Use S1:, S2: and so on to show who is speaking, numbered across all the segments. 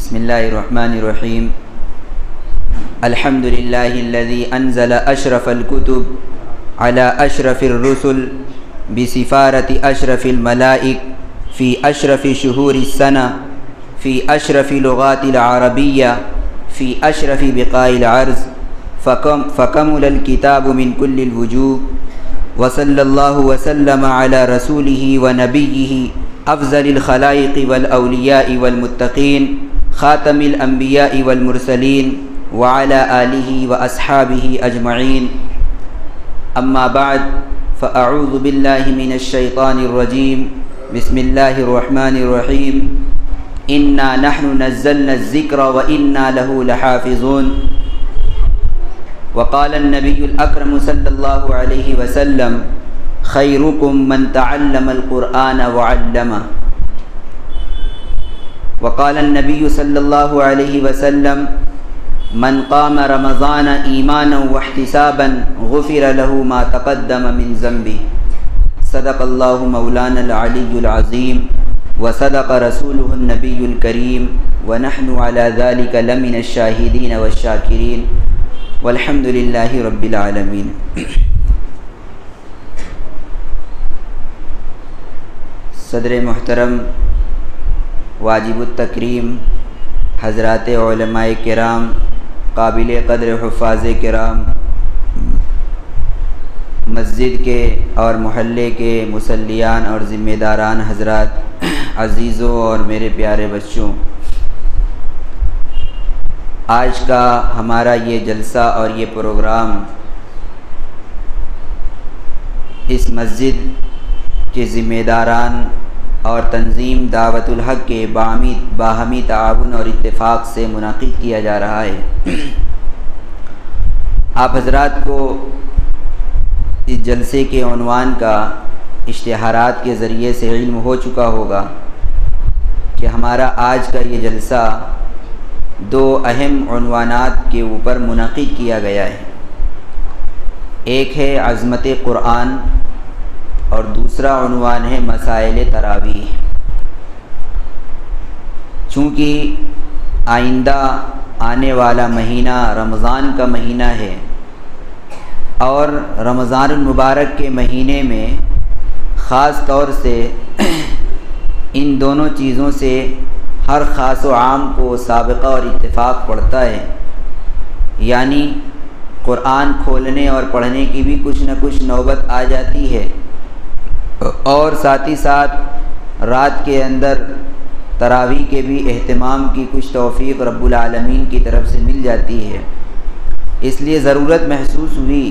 S1: بسم الله الرحمن الرحيم. الحمد لله الذي أنزل أشرف الكتب على أشرف الرسل بسفارة أشرف الملائك في أشرف شهور السنة في أشرف لغات العربية في أشرف بقاع العرض فكمل الكتاب من كل الوجوه. وصلى الله وسلم على رسوله ونبيه أفضل الخلائق والأولياء والمتقين خاتم الأنبياء والمرسلين وعلى آله وأصحابه أجمعين. أما بعد فأعوذ بالله من الشيطان الرجيم. بسم الله الرحمن الرحيم. إنا نحن نزلنا الذكر وإنا له لحافظون. وقال النبي الأكرم صلى الله عليه وسلم خيركم من تعلم القرآن وعلمه. وقال النبي صلى الله عليه وسلم من قام رمضان إيمانا واحتسابا غفر له ما تقدم من ذنبه. صدق الله مولانا العلي العظيم وصدق رسوله النبي الكريم ونحن على ذلك لمن الشاهدين والشاكرين والحمد لله رب العالمين. صدر محترم واجب التکریم حضرات علماء کرام، قابل قدر حفاظ کرام، مسجد کے اور محلے کے مصلیان اور ذمہ داران حضرات، عزیزوں اور میرے پیارے بچوں، آج کا ہمارا یہ جلسہ اور یہ پروگرام اس مسجد کے ذمہ داران اور تنظیم دعوت الحق کے باہمی تعاون اور اتفاق سے منعقد کیا جا رہا ہے۔ آپ حضرات کو اس جلسے کے عنوان کا اشتہارات کے ذریعے سے علم ہو چکا ہوگا کہ ہمارا آج کا یہ جلسہ دو اہم عنوانات کے اوپر منعقد کیا گیا ہے۔ ایک ہے عظمت قرآن اور دوسرا عنوان ہے مسائل تراویح۔ چونکہ آئندہ آنے والا مہینہ رمضان کا مہینہ ہے اور رمضان المبارک کے مہینے میں خاص طور سے ان دونوں چیزوں سے ہر خاص و عام کو سابقہ اور اتفاق پڑتا ہے، یعنی قرآن کھولنے اور پڑھنے کی بھی کچھ نہ کچھ نوبت آ جاتی ہے، اور ساتھ ہی ساتھ رات کے اندر تراویح کے بھی اہتمام کی کچھ توفیق رب العالمین کی طرف سے مل جاتی ہے۔ اس لیے ضرورت محسوس ہوئی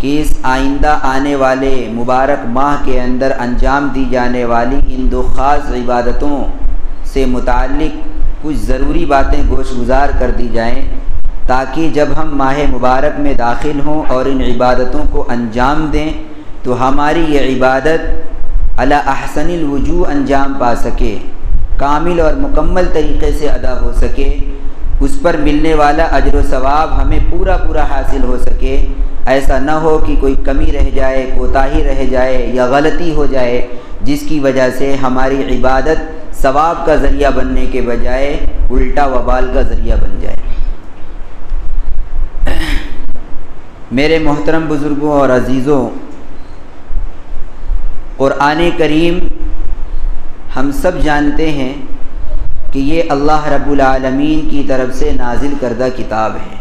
S1: کہ اس آئندہ آنے والے مبارک ماہ کے اندر انجام دی جانے والی ان دو خاص عبادتوں سے متعلق کچھ ضروری باتیں گوش گزار کر دی جائیں، تاکہ جب ہم ماہ مبارک میں داخل ہوں اور ان عبادتوں کو انجام دیں تو ہماری یہ عبادت علی احسن الوجوہ انجام پا سکے، کامل اور مکمل طریقے سے ادا ہو سکے، اس پر ملنے والا اجر و ثواب ہمیں پورا حاصل ہو سکے۔ ایسا نہ ہو کہ کوئی کمی رہ جائے، کوتاہی رہ جائے یا غلطی ہو جائے جس کی وجہ سے ہماری عبادت ثواب کا ذریعہ بننے کے بجائے الٹا وبال کا ذریعہ بن جائے۔ میرے محترم بزرگوں اور عزیزوں، قرآن کریم ہم سب جانتے ہیں کہ یہ اللہ رب العالمین کی طرف سے نازل کردہ کتاب ہے۔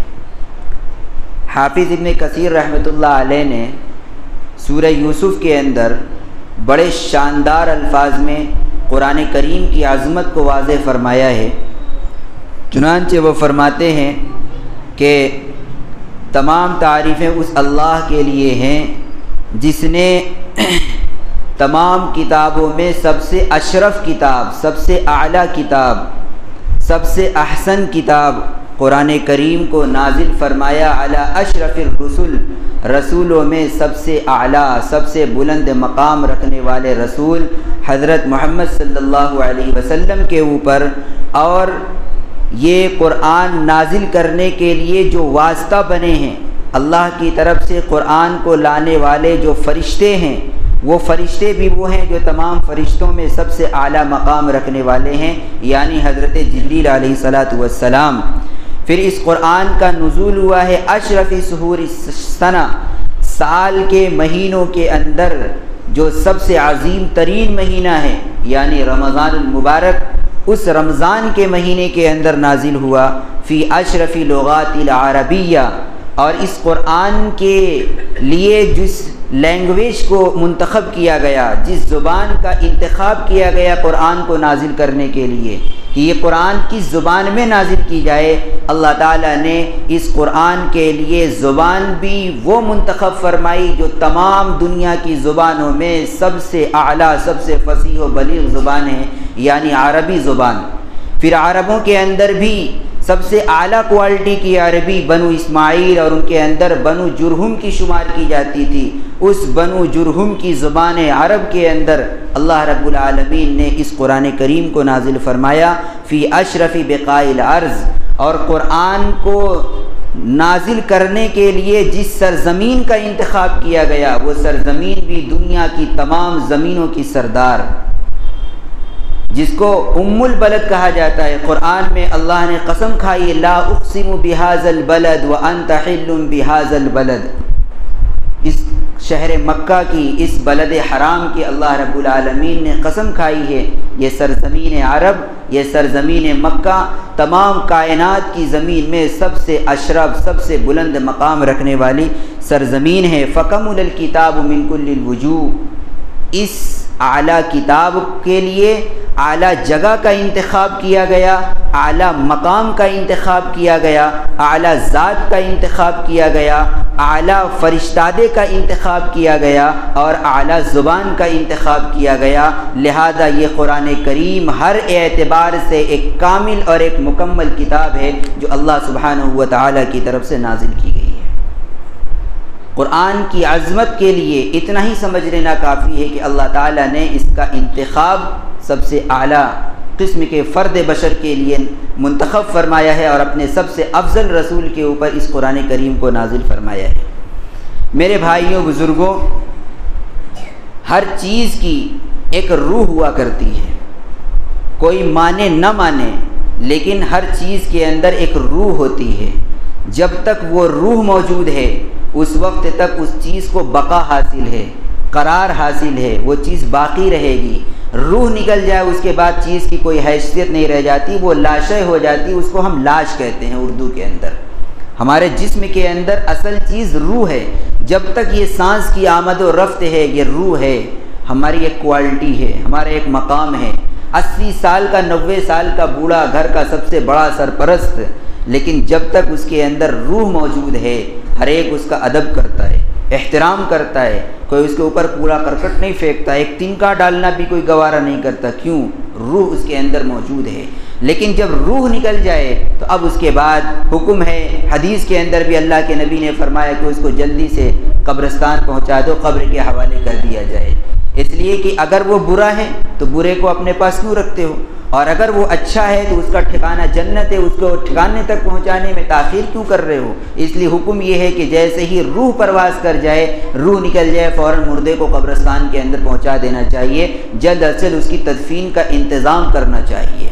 S1: حافظ ابن کثیر رحمۃ اللہ علیہ نے سورہ یوسف کے اندر بڑے شاندار الفاظ میں قرآن کریم کی عظمت کو واضح فرمایا ہے۔ چنانچہ وہ فرماتے ہیں کہ تمام تعریفیں اس اللہ کے لیے ہیں جس نے تمام کتابوں میں سب سے اشرف کتاب، سب سے اعلیٰ کتاب، سب سے احسن کتاب قرآن کریم کو نازل فرمایا علی اشرف الرسل، رسولوں میں سب سے اعلیٰ، سب سے بلند مقام رکھنے والے رسول حضرت محمد صلی اللہ علیہ وسلم کے اوپر، اور یہ قرآن نازل کرنے کے لیے جو واسطہ بنے ہیں، اللہ کی طرف سے قرآن کو لانے والے جو فرشتے ہیں، وہ فرشتے بھی وہ ہیں جو تمام فرشتوں میں سب سے اعلیٰ مقام رکھنے والے ہیں، یعنی حضرت جبریل علیہ الصلاۃ والسلام۔ پھر اس قرآن کا نزول ہوا ہے اشرف سحور السنہ، سال کے مہینوں کے اندر جو سب سے عظیم ترین مہینہ ہے، یعنی رمضان المبارک، اس رمضان کے مہینے کے اندر نازل ہوا، فی اشرف لغات العربیہ۔ اور اس قرآن کے لیے جس لینگویج کو منتخب کیا گیا، جس زبان کا انتخاب کیا گیا قرآن کو نازل کرنے کے لیے کہ یہ قرآن کس زبان میں نازل کی جائے، اللہ تعالیٰ نے اس قرآن کے لیے زبان بھی وہ منتخب فرمائی جو تمام دنیا کی زبانوں میں سب سے اعلیٰ، سب سے فصیح و بلیغ زبان ہے، یعنی عربی زبان۔ پھر عربوں کے اندر بھی سب سے اعلیٰ کوالٹی کی عربی بنو اسماعیل، اور ان کے اندر بنو جرہم کی شمار کی جاتی تھی۔ اس بنو جرہم کی زبان عرب کے اندر اللہ رب العالمین نے اس قرآن کریم کو نازل فرمایا فی اشرف بقاع الارض۔ اور قرآن کو نازل کرنے کے لیے جس سرزمین کا انتخاب کیا گیا، وہ سرزمین بھی دنیا کی تمام زمینوں کی سردار، جس کو ام البلد کہا جاتا ہے۔ قرآن میں اللہ نے قسم کھائی، لا اقسم بہذا البلد وانت حل بہذا البلد، اس شہر مکہ کی، اس بلد حرام کی اللہ رب العالمین نے قسم کھائی ہے، یہ سرزمین عرب، یہ سرزمین مکہ تمام کائنات کی زمین میں سب سے اشرف، سب سے بلند مقام رکھنے والی سرزمین ہے۔ فکمل الکتاب من کل الوجوہ، اس اعلیٰ کتاب کے لیے اعلیٰ جگہ کا انتخاب کیا گیا، اعلیٰ مقام کا انتخاب کیا گیا، اعلیٰ ذات کا انتخاب کیا گیا، اعلیٰ فرشتادے کا انتخاب کیا گیا، اور اعلیٰ زبان کا انتخاب کیا گیا۔ لہذا یہ قرآن کریم ہر اعتبار سے ایک کامل اور ایک مکمل کتاب ہے جو اللہ سبحانہ و تعالیٰ کی طرف سے نازل کی گئی ہے۔ قرآن کی عظمت کے لیے اتنا ہی سمجھ لینا کافی ہے کہ اللہ تعالیٰ نے اس کا انتخاب سب سے اعلیٰ قسم کے فرد بشر کے لیے منتخب فرمایا ہے، اور اپنے سب سے افضل رسول کے اوپر اس قرآن کریم کو نازل فرمایا ہے۔ میرے بھائیوں بزرگوں، ہر چیز کی ایک روح ہوا کرتی ہے، کوئی مانے نہ مانے، لیکن ہر چیز کے اندر ایک روح ہوتی ہے۔ جب تک وہ روح موجود ہے اس وقت تک اس چیز کو بقا حاصل ہے، قرار حاصل ہے، وہ چیز باقی رہے گی۔ روح نکل جائے اس کے بعد چیز کی کوئی حیثیت نہیں رہ جاتی، وہ لاشیں ہو جاتی، اس کو ہم لاش کہتے ہیں اردو کے اندر۔ ہمارے جسم کے اندر اصل چیز روح ہے، جب تک یہ سانس کی آمد و رفت ہے، یہ روح ہے، ہماری ایک کوالٹی ہے، ہمارا ایک مقام ہے۔ 80 سال کا 90 سال کا بوڑھا، گھر کا سب سے بڑا سرپرست، لیکن جب تک اس کے اندر روح موجود ہے، ہر ایک اس کا ادب کرتا ہے، احترام کرتا ہے، کوئی اس کے اوپر کوڑا کرکٹ نہیں پھینکتا، ایک تنکا ڈالنا بھی کوئی گوارا نہیں کرتا۔ کیوں؟ روح اس کے اندر موجود ہے۔ لیکن جب روح نکل جائے تو اب اس کے بعد حکم ہے، حدیث کے اندر بھی اللہ کے نبی نے فرمایا کہ اس کو جلدی سے قبرستان پہنچا دو، قبر کے حوالے کر دیا جائے، اس لیے کہ اگر وہ برا ہے تو برے کو اپنے پاس کیوں رکھتے ہو، اور اگر وہ اچھا ہے تو اس کا ٹھکانہ جنت ہے، اس کو ٹھکانے تک پہنچانے میں تاخیر کیوں کر رہے ہو؟ اس لیے حکم یہ ہے کہ جیسے ہی روح پرواز کر جائے، روح نکل جائے، فوراً مردے کو قبرستان کے اندر پہنچا دینا چاہیے، جلد از جلد اس کی تدفین کا انتظام کرنا چاہیے۔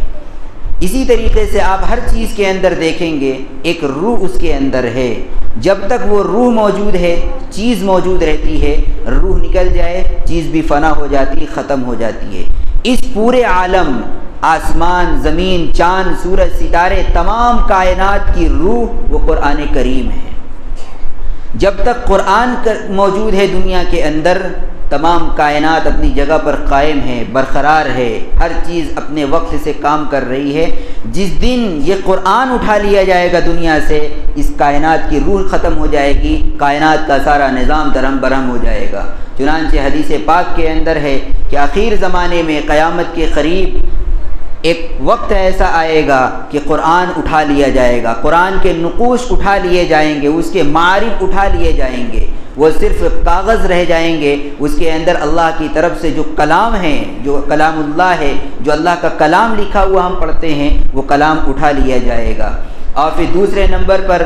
S1: اسی طریقے سے آپ ہر چیز کے اندر دیکھیں گے ایک روح اس کے اندر ہے، جب تک وہ روح موجود ہے چیز موجود رہتی ہے، روح نکل جائے چیز بھی فنا ہو جاتی، ختم ہو جاتی ہے۔ اس پورے عالم، آسمان، زمین، چاند، سورج، ستارے، تمام کائنات کی روح وہ قرآن کریم ہے۔ جب تک قرآن موجود ہے دنیا کے اندر، تمام کائنات اپنی جگہ پر قائم ہے، برقرار ہے، ہر چیز اپنے وقت سے کام کر رہی ہے۔ جس دن یہ قرآن اٹھا لیا جائے گا دنیا سے، اس کائنات کی روح ختم ہو جائے گی، کائنات کا سارا نظام درہم برہم ہو جائے گا۔ چنانچہ حدیث پاک کے اندر ہے کہ آخر زمانے میں قیامت کے قریب ایک وقت ایسا آئے گا کہ قرآن اٹھا لیا جائے گا، قرآن کے نقوش اٹھا لیے جائیں گے، اس کے معارف اٹھا لیے جائیں گے، وہ صرف کاغذ رہ جائیں گے، اس کے اندر اللہ کی طرف سے جو کلام ہے، جو کلام اللہ ہے، جو اللہ کا کلام لکھا ہوا ہم پڑھتے ہیں، وہ کلام اٹھا لیا جائے گا۔ اور پھر دوسرے نمبر پر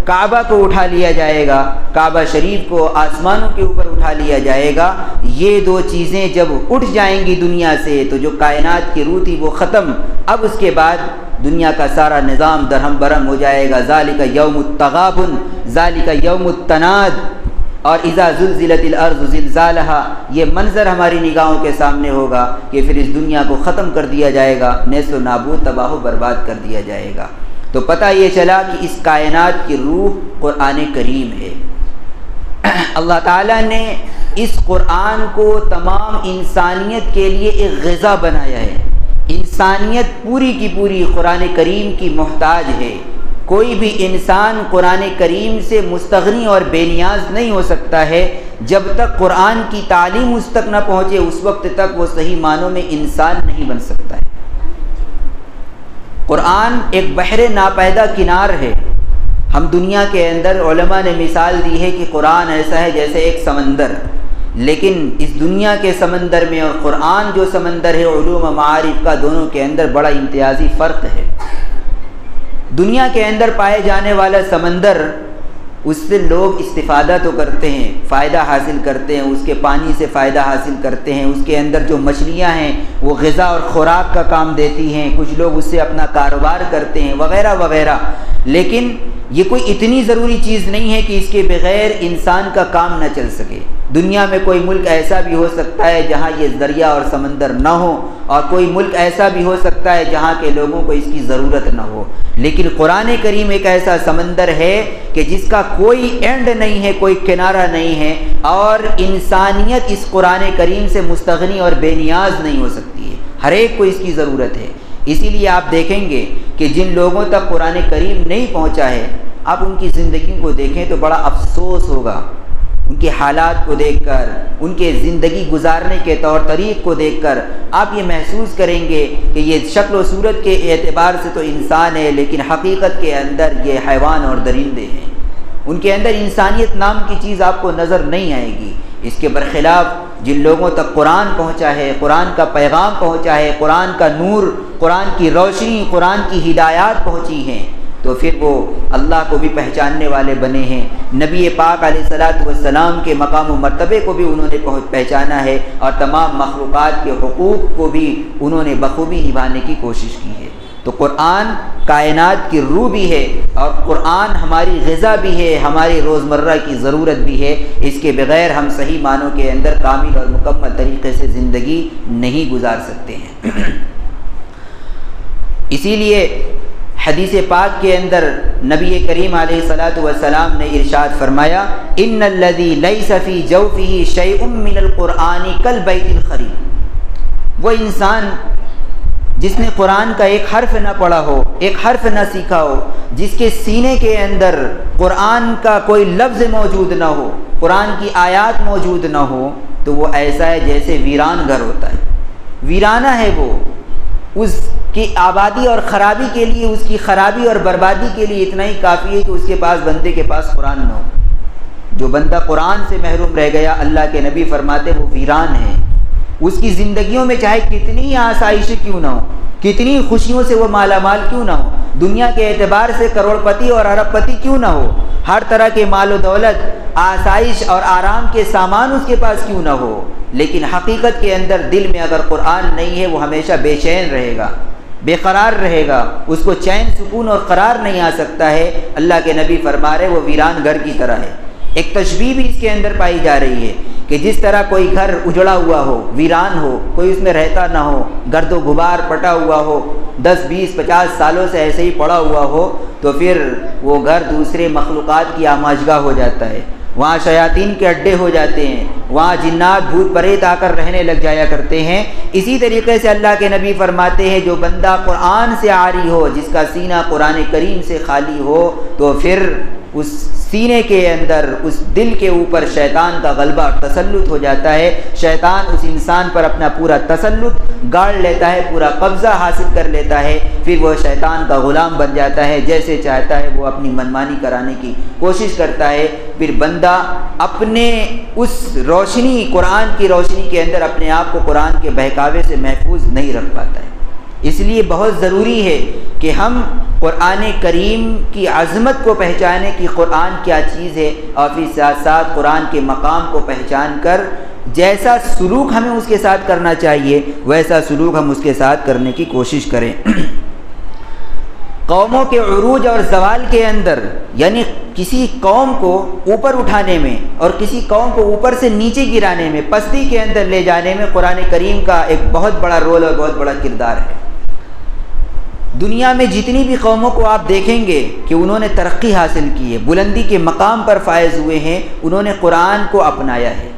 S1: کعبہ کو اٹھا لیا جائے گا، کعبہ شریف کو آسمانوں کے اوپر اٹھا لیا جائے گا۔ یہ دو چیزیں جب اٹھ جائیں گی دنیا سے تو جو کائنات کی روح تھی وہ ختم۔ اب اس کے بعد دنیا کا سارا نظام درہم برہم ہو جائے گا۔ ذالک یوم التغابن، ذالک یوم التناد، اور اذا زلزلت الارض زلزالہا، یہ منظر ہماری نگاہوں کے سامنے ہوگا کہ پھر اس دنیا کو ختم کر دیا جائے گا، نیست و نابود، تباہ و برباد کر دیا جائے گا۔ تو پتہ یہ چلا کہ اس کائنات کی روح قرآن کریم ہے۔ اللہ تعالیٰ نے اس قرآن کو تمام انسانیت کے لیے ایک غذا بنایا ہے۔ انسانیت پوری کی پوری قرآن کریم کی محتاج ہے۔ کوئی بھی انسان قرآن کریم سے مستغنی اور بے نیاز نہیں ہو سکتا ہے۔ جب تک قرآن کی تعلیم اس تک نہ پہنچے اس وقت تک وہ صحیح معنوں میں انسان نہیں بن سکتا ہے۔ قرآن ایک بحر ناپیدا کنار ہے۔ ہم دنیا کے اندر علماء نے مثال دی ہے کہ قرآن ایسا ہے جیسے ایک سمندر، لیکن اس دنیا کے سمندر میں اور قرآن جو سمندر ہے علوم و معارف کا، دونوں کے اندر بڑا امتیازی فرق ہے۔ دنیا کے اندر پائے جانے والا سمندر، اس سے لوگ استفادہ تو کرتے ہیں، فائدہ حاصل کرتے ہیں، اس کے پانی سے فائدہ حاصل کرتے ہیں، اس کے اندر جو مچھلیاں ہیں وہ غذا اور خوراک کا کام دیتی ہیں، کچھ لوگ اس سے اپنا کاروبار کرتے ہیں وغیرہ وغیرہ۔ لیکن یہ کوئی اتنی ضروری چیز نہیں ہے کہ اس کے بغیر انسان کا کام نہ چل سکے۔ دنیا میں کوئی ملک ایسا بھی ہو سکتا ہے جہاں یہ دریا اور سمندر نہ ہو، اور کوئی ملک ایسا بھی ہو سکتا ہے جہاں کے لوگوں کو اس کی ضرورت نہ ہو، لیکن قرآن کریم ایک ایسا سمندر ہے کہ جس کا کوئی اینڈ نہیں ہے، کوئی کنارہ نہیں ہے، اور انسانیت اس قرآن کریم سے مستغنی اور بے نیاز نہیں ہو سکتی ہے، ہر ایک کو اس کی ضرورت ہے۔ اسی لیے آپ دیکھیں گے کہ جن لوگوں تک قرآن کریم نہیں پہنچا ہے، آپ ان کی زندگی کو دیکھیں تو بڑا افسوس ہوگا۔ ان کے حالات کو دیکھ کر، ان کے زندگی گزارنے کے طور طریق کو دیکھ کر آپ یہ محسوس کریں گے کہ یہ شکل و صورت کے اعتبار سے تو انسان ہے، لیکن حقیقت کے اندر یہ حیوان اور درندے ہیں۔ ان کے اندر انسانیت نام کی چیز آپ کو نظر نہیں آئے گی۔ اس کے برخلاف جن لوگوں تک قرآن پہنچا ہے، قرآن کا پیغام پہنچا ہے، قرآن کا نور، قرآن کی روشنی، قرآن کی ہدایات پہنچی ہیں، تو پھر وہ اللہ کو بھی پہچاننے والے بنے ہیں۔ نبی پاک علیہ الصلوۃ والسلام کے مقام و مرتبے کو بھی انہوں نے پہچانا ہے، اور تمام مخلوقات کے حقوق کو بھی انہوں نے بخوبی نبھانے کی کوشش کی ہے۔ تو قرآن کائنات کی روح بھی ہے، اور قرآن ہماری غذا بھی ہے، ہماری روزمرہ کی ضرورت بھی ہے۔ اس کے بغیر ہم صحیح معنوں کے اندر کامل اور مکمل طریقے سے زندگی نہیں گزار سکتے ہیں۔ اسی لیے حدیث پاک کے اندر نبی کریم علیہ الصلاۃ والسلام نے ارشاد فرمایا، ان الذی لیس فی جوفہ شیء من القرآن کالبیت الخریب۔ وہ انسان جس نے قرآن کا ایک حرف نہ پڑھا ہو، ایک حرف نہ سیکھا ہو، جس کے سینے کے اندر قرآن کا کوئی لفظ موجود نہ ہو، قرآن کی آیات موجود نہ ہو، تو وہ ایسا ہے جیسے ویران گھر ہوتا ہے۔ ویرانہ ہے وہ، اس کی آبادی اور خرابی کے لیے، اس کی خرابی اور بربادی کے لیے اتنا ہی کافی ہے کہ اس کے پاس، بندے کے پاس قرآن نہ ہو۔ جو بندہ قرآن سے محروم رہ گیا، اللہ کے نبی فرماتے وہ ویران ہے۔ اس کی زندگیوں میں چاہے کتنی آسائش کیوں نہ ہو، کتنی خوشیوں سے وہ مالا مال کیوں نہ ہو، دنیا کے اعتبار سے کروڑ پتی اور ارب پتی کیوں نہ ہو، ہر طرح کے مال و دولت، آسائش اور آرام کے سامان اس کے پاس کیوں نہ ہو، لیکن حقیقت کے اندر دل میں اگر قرآن نہیں ہے وہ ہمیشہ بے چین رہے گا، بے قرار رہے گا، اس کو چین سکون اور قرار نہیں آ سکتا ہے۔ اللہ کے نبی فرما رہے وہ ویران گھر کی طرح ہے۔ ایک تشبیہ بھی اس کے اندر پائی جا رہی ہے کہ جس طرح کوئی گھر اجڑا ہوا ہو، ویران ہو، کوئی اس میں رہتا نہ ہو، گرد و غبار پٹا ہوا ہو، 10 20 50 سالوں سے ایسے ہی پڑا ہوا ہو، تو پھر وہ گھر دوسرے مخلوقات کی آماجگاہ ہو جاتا ہے، وہاں شیاطین کے اڈے ہو جاتے ہیں، وہاں جنات بھوت پریت آ کر رہنے لگ جایا کرتے ہیں۔ اسی طریقے سے اللہ کے نبی فرماتے ہیں جو بندہ قرآن سے عاری ہو، جس کا سینہ قرآن کریم سے خالی ہو، تو پھر اس سینے کے اندر، اس دل کے اوپر شیطان کا غلبہ اور تسلط ہو جاتا ہے۔ شیطان اس انسان پر اپنا پورا تسلط گاڑ لیتا ہے، پورا قبضہ حاصل کر لیتا ہے، پھر وہ شیطان کا غلام بن جاتا ہے، جیسے چاہتا ہے وہ اپنی منمانی کرانے کی کوشش کرتا ہے۔ پھر بندہ اپنے اس روشنی، قرآن کی روشنی کے اندر اپنے آپ کو قرآن کے بہکاوے سے محفوظ نہیں رکھ پاتا ہے۔ اس لیے بہت ضروری ہے کہ ہم قرآن کریم کی عظمت کو پہچانے کہ قرآن کیا چیز ہے، اور پھر ساتھ ساتھ قرآن کے مقام کو پہچان کر جیسا سلوک ہمیں اس کے ساتھ کرنا چاہیے ویسا سلوک ہم اس کے ساتھ کرنے کی کوشش کریں۔ قوموں کے عروج اور زوال کے اندر، یعنی کسی قوم کو اوپر اٹھانے میں اور کسی قوم کو اوپر سے نیچے گرانے میں، پستی کے اندر لے جانے میں قرآن کریم کا ایک بہت بڑا رول اور بہت بڑا کردار ہے۔ دنیا میں جتنی بھی قوموں کو آپ دیکھیں گے کہ انہوں نے ترقی حاصل کی ہے، بلندی کے مقام پر فائز ہوئے ہیں، انہوں نے قرآن کو اپنایا ہے۔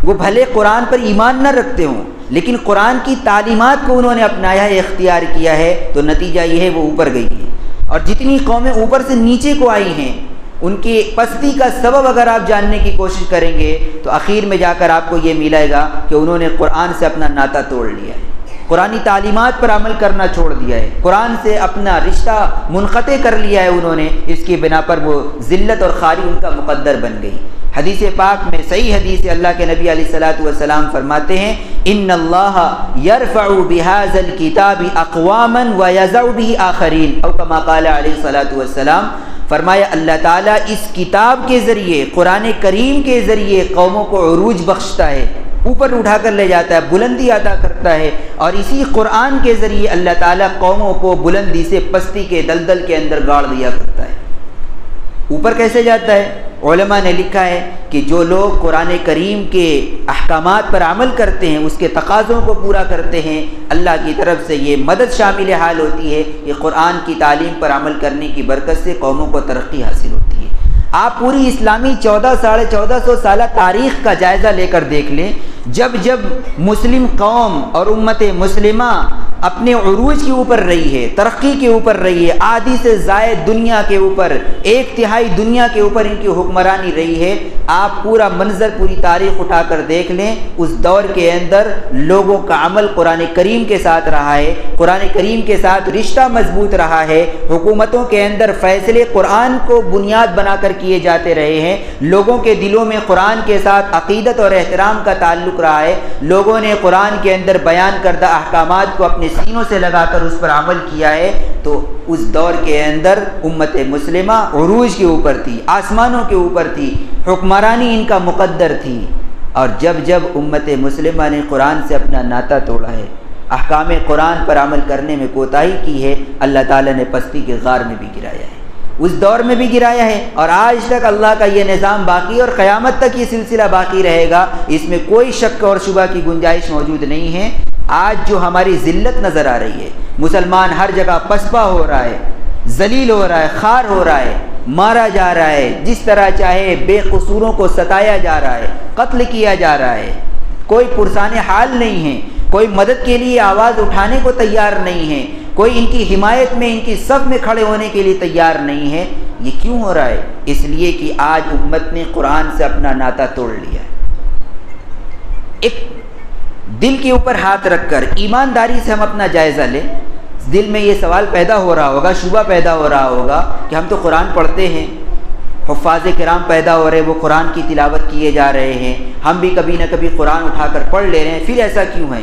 S1: وہ بھلے قرآن پر ایمان نہ رکھتے ہوں لیکن قرآن کی تعلیمات کو انہوں نے اپنایا ہے، اختیار کیا ہے، تو نتیجہ یہ ہے وہ اوپر گئی ہے۔ اور جتنی قومیں اوپر سے نیچے کو آئی ہیں ان کی پستی کا سبب اگر آپ جاننے کی کوشش کریں گے تو آخر میں جا کر آپ کو یہ ملے گا کہ انہوں نے قرآن سے اپنا ناطہ توڑ لیا ہے، قرآنی تعلیمات پر عمل کرنا چھوڑ دیا ہے، قرآن سے اپنا رشتہ منقطع کر لیا ہے انہوں نے، اس کی بنا پر وہ ذلت اور خواری ان کا مقدر بن گئی۔ حدیث پاک میں صحیح حدیث اللہ کے نبی علیہ الصلوۃ والسلام فرماتے ہیں ان اللہ یرفع بہذا الکتاب اقواما ویضع به آخرین، او کما قال علیہ الصلوۃ والسلام، فرمایا اللہ تعالیٰ اس کتاب کے ذریعے، قرآن کریم کے ذریعے قوموں کو عروج بخشتا ہے، اوپر اٹھا کر لے جاتا ہے، بلندی عطا کرتا ہے، اور اسی قرآن کے ذریعے اللہ تعالیٰ قوموں کو بلندی سے پستی کے دلدل کے اندر گاڑ دیا کرتا ہے۔ اوپر کیسے جاتا ہے؟ علماء نے لکھا ہے کہ جو لوگ قرآن کریم کے احکامات پر عمل کرتے ہیں، اس کے تقاضوں کو پورا کرتے ہیں، اللہ کی طرف سے یہ مدد شامل حال ہوتی ہے کہ قرآن کی تعلیم پر عمل کرنے کی برکت سے قوموں کو ترقی حاصل ہوتی ہے۔ آپ پوری اسلامی 1400 سالہ تاریخ کا جائزہ لے کر دیکھ لیں، جب جب مسلم قوم اور امت مسلمہ اپنے عروج کے اوپر رہی ہے، ترقی کے اوپر رہی ہے، آدھی سے زائد دنیا کے اوپر، 1/3 دنیا کے اوپر ان کی حکمرانی رہی ہے، آپ پورا منظر، پوری تاریخ اٹھا کر دیکھ لیں، اس دور کے اندر لوگوں کا عمل قرآن کریم کے ساتھ رہا ہے، قرآن کریم کے ساتھ رشتہ مضبوط رہا ہے، حکومتوں کے اندر فیصلے قرآن کو بنیاد بنا کر کیے جاتے رہے ہیں، لوگوں کے دلوں میں قرآن کے ساتھ عقیدت اور احترام کا تعلق رہا ہے، لوگوں نے قرآن کے اندر بیان کردہ احکامات کو اپنے سینوں سے لگا کر اس پر عمل کیا ہے، تو اس دور کے اندر امت مسلمہ عروج کے اوپر تھی، آسمانوں کے اوپر تھی، حکمرانی ان کا مقدر تھی۔ اور جب جب امت مسلمہ نے قرآن سے اپنا ناطہ توڑا ہے، احکام قرآن پر عمل کرنے میں کوتاہی کی ہے، اللہ تعالیٰ نے پستی کے غار میں بھی گرایا ہے، اس دور میں بھی گرایا ہے، اور آج تک اللہ کا یہ نظام باقی، اور قیامت تک یہ سلسلہ باقی رہے گا، اس میں کوئی شک اور شبہ کی گنجائش موجود نہیں ہے۔ آج جو ہماری ذلت نظر آ رہی ہے، مسلمان ہر جگہ پسپا ہو رہا ہے، ذلیل ہو رہا ہے، خوار ہو رہا ہے، مارا جا رہا ہے، جس طرح چاہے بے قصوروں کو ستایا جا رہا ہے، قتل کیا جا رہا ہے، کوئی پرسان حال نہیں ہے، کوئی مدد کے لیے آواز اٹھانے کو تیار نہیں ہے، کوئی ان کی حمایت میں، ان کی صف میں کھڑے ہونے کے لیے تیار نہیں ہے۔ یہ کیوں ہو رہا ہے؟ اس لیے کہ آج امت نے قرآن سے اپنا ناطہ توڑ لیا ہے۔ ایک دل کے اوپر ہاتھ رکھ کر ایمانداری سے ہم اپنا جائزہ لیں، دل میں یہ سوال پیدا ہو رہا ہوگا، شبہ پیدا ہو رہا ہوگا کہ ہم تو قرآن پڑھتے ہیں، حفاظ کرام پیدا ہو رہے، وہ قرآن کی تلاوت کیے جا رہے ہیں، ہم بھی کبھی نہ کبھی قرآن اٹھا کر پڑھ لے رہے ہیں، پھر ایسا کیوں ہے؟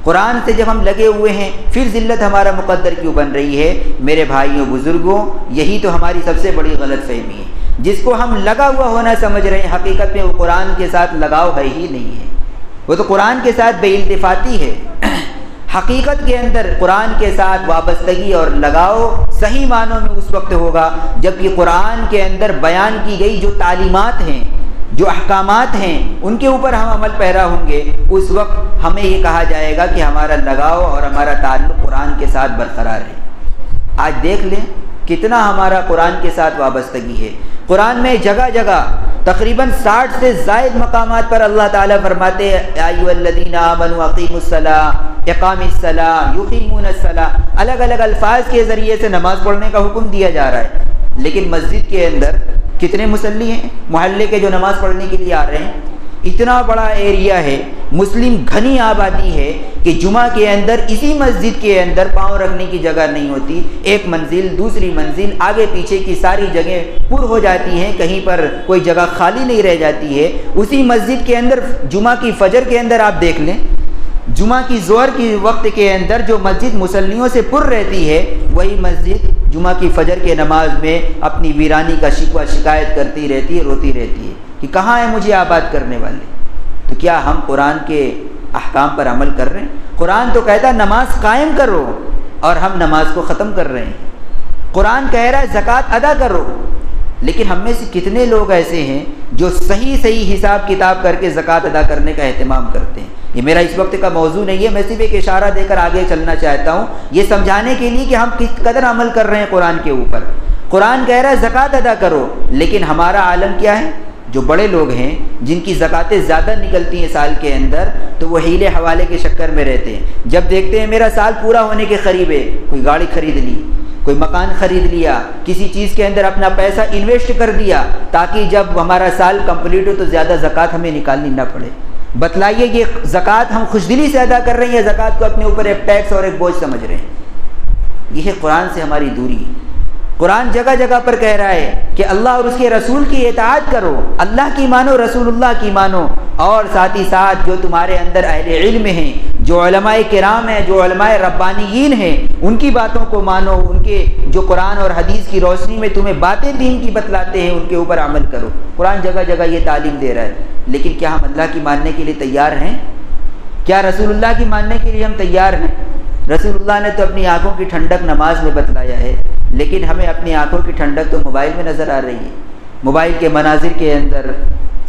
S1: قرآن سے جب ہم لگے ہوئے ہیں پھر ذلت ہمارا مقدر کیوں بن رہی ہے؟ میرے بھائیوں بزرگوں، یہی تو ہماری سب سے بڑی غلط فہمی ہے۔ جس کو ہم لگا ہوا ہونا سمجھ رہے ہیں، حقیقت میں وہ قرآن کے ساتھ لگاؤ ہے ہی نہیں ہے، وہ تو قرآن کے ساتھ بے التفاتی ہے۔ حقیقت کے اندر قرآن کے ساتھ وابستگی اور لگاؤ صحیح معنوں میں اس وقت ہوگا جب کہ قرآن کے اندر بیان کی گئی جو تعلیمات ہیں، جو احکامات ہیں، ان کے اوپر ہم عمل پیرا ہوں گے، اس وقت ہمیں یہ کہا جائے گا کہ ہمارا لگاؤ اور ہمارا تعلق قرآن کے ساتھ برقرار ہے۔ آج دیکھ لیں کتنا ہمارا قرآن کے ساتھ وابستگی ہے۔ قرآن میں جگہ جگہ تقریباً 60 سے زائد مقامات پر اللہ تعالیٰ فرماتے ہیں یا ایھا الذین آمنوا اقیموا الصلاۃ، اقام الصلاۃ، یقیمون الصلاۃ، الگ الگ الفاظ کے ذریعے سے نماز پڑھنے کا حکم دیا جا رہا ہے، لیکن مسجد کے اندر کتنے مصلی ہیں محلے کے جو نماز پڑھنے کے لیے آ رہے ہیں؟ اتنا بڑا ایریا ہے، مسلم گھنی آبادی ہے کہ جمعہ کے اندر اسی مسجد کے اندر پاؤں رکھنے کی جگہ نہیں ہوتی، ایک منزل دوسری منزل آگے پیچھے کی ساری جگہیں پر ہو جاتی ہیں، کہیں پر کوئی جگہ خالی نہیں رہ جاتی ہے۔ اسی مسجد کے اندر جمعہ کی فجر کے اندر آپ دیکھ لیں جمعہ کی ظہر کی وقت کے اندر جو مسجد مصلیوں سے پر رہتی ہے، وہی مسجد جمعہ کی فجر کے نماز میں اپنی ویرانی کا شکوہ شکایت کرتی رہتی ہے، روتی رہتی ہے کہ کہاں ہے مجھے آباد کرنے والے۔ تو کیا ہم قرآن کے احکام پر عمل کر رہے ہیں؟ قرآن تو کہتا ہے نماز قائم کرو، اور ہم نماز کو ختم کر رہے ہیں۔ قرآن کہہ رہا ہے زکوٰۃ ادا کرو، لیکن ہم میں سے کتنے لوگ ایسے ہیں جو صحیح حساب کتاب کر کے زکوٰۃ ادا کرنے کا اہتمام کرتے ہیں؟ یہ میرا اس وقت کا موضوع نہیں ہے، میں صرف ایک اشارہ دے کر آگے چلنا چاہتا ہوں، یہ سمجھانے کے لیے کہ ہم کس قدر عمل کر رہے ہیں قرآن کے اوپر۔ قرآن کہہ رہا ہے زکوٰۃ ادا کرو، لیکن ہمارا عالم کیا ہے؟ جو بڑے لوگ ہیں جن کی زکوٰتیں زیادہ نکلتی ہیں سال کے اندر، تو وہ ہیلے حوالے کے چکر میں رہتے ہیں۔ جب دیکھتے ہیں میرا سال پورا ہونے کے قریب ہے، کوئی گاڑی خرید لی، کوئی مکان خرید لیا، کسی چیز کے اندر اپنا پیسہ انویسٹ کر دیا تاکہ جب ہمارا سال کمپلیٹ ہو تو زیادہ زکوٰۃ ہمیں نکالنی نہ پڑے۔ بتلائیے یہ زکوٰۃ ہم خوش دلی سے ادا کر رہے ہیں یا زکوٰۃ کو اپنے اوپر ایک ٹیکس اور ایک بوجھ سمجھ رہے ہیں؟ یہ ہے قرآن سے ہماری دوری۔ قرآن جگہ جگہ پر کہہ رہا ہے کہ اللہ اور اس کے رسول کی اطاعت کرو، اللہ کی مانو، رسول اللہ کی مانو، اور ساتھ ہی ساتھ جو تمہارے اندر اہل علم ہیں، جو علماء کرام ہیں، جو علماء ربانیین ہیں، ان کی باتوں کو مانو، ان کے جو قرآن اور حدیث کی روشنی میں تمہیں باتیں دین کی بتلاتے ہیں ان کے اوپر عمل کرو۔ قرآن جگہ جگہ یہ تعلیم دے رہا ہے، لیکن کیا ہم اللہ کی ماننے کے لیے تیار ہیں؟ کیا رسول اللہ کی ماننے کے لیے ہم تیار ہیں؟ رسول اللہ نے تو اپنی آنکھوں کی ٹھنڈک نماز میں بتلایا ہے، لیکن ہمیں اپنی آنکھوں کی ٹھنڈک تو موبائل میں نظر آ رہی ہے۔ موبائل کے مناظر کے اندر،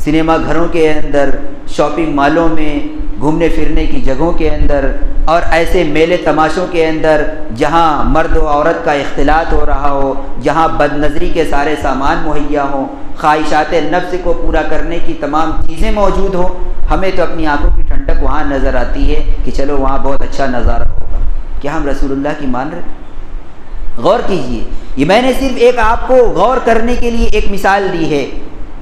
S1: سنیما گھروں کے اندر، شاپنگ مالوں میں، گھومنے پھرنے کی جگہوں کے اندر، اور ایسے میلے تماشوں کے اندر جہاں مرد و عورت کا اختلاط ہو رہا ہو، جہاں بد نظری کے سارے سامان مہیا ہوں، خواہشات نفس کو پورا کرنے کی تمام چیزیں موجود ہوں، ہمیں تو اپنی آنکھوں کی ٹھنڈک وہاں نظر آتی ہے کہ چلو وہاں بہت اچھا نظارہ ہوگا۔ کیا ہم رسول اللہ کی مان رہے؟ غور کیجئے، یہ میں نے صرف ایک آپ کو غور کرنے کے لیے ایک مثال دی ہے،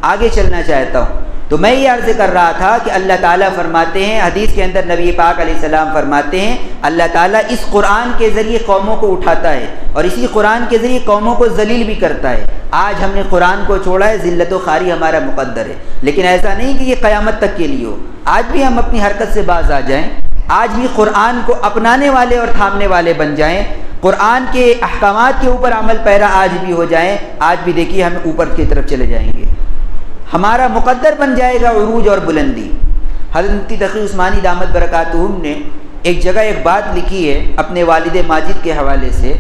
S1: آگے چلنا چاہتا ہوں۔ تو میں یہ عرض کر رہا تھا کہ اللہ تعالیٰ فرماتے ہیں، حدیث کے اندر نبی پاک علیہ السلام فرماتے ہیں، اللہ تعالیٰ اس قرآن کے ذریعے قوموں کو اٹھاتا ہے اور اسی قرآن کے ذریعے قوموں کو ذلیل بھی کرتا ہے۔ آج ہم نے قرآن کو چھوڑا ہے، ذلت و خواری ہمارا مقدر ہے، لیکن ایسا نہیں کہ یہ قیامت تک کے لیے ہو۔ آج بھی ہم اپنی حرکت سے باز آ جائیں، آج بھی قرآن کو اپنانے والے اور تھامنے والے بن جائیں، قرآن کے احکامات کے اوپر عمل پیرا آج بھی ہو جائیں، آج بھی دیکھیے ہم اوپر کی طرف چلے جائیں گے، ہمارا مقدر بن جائے گا عروج اور بلندی۔ حضرت مفتی تقی عثمانی دامت برکاتہم نے ایک جگہ ایک بات لکھی ہے اپنے والد ماجد کے حوالے سے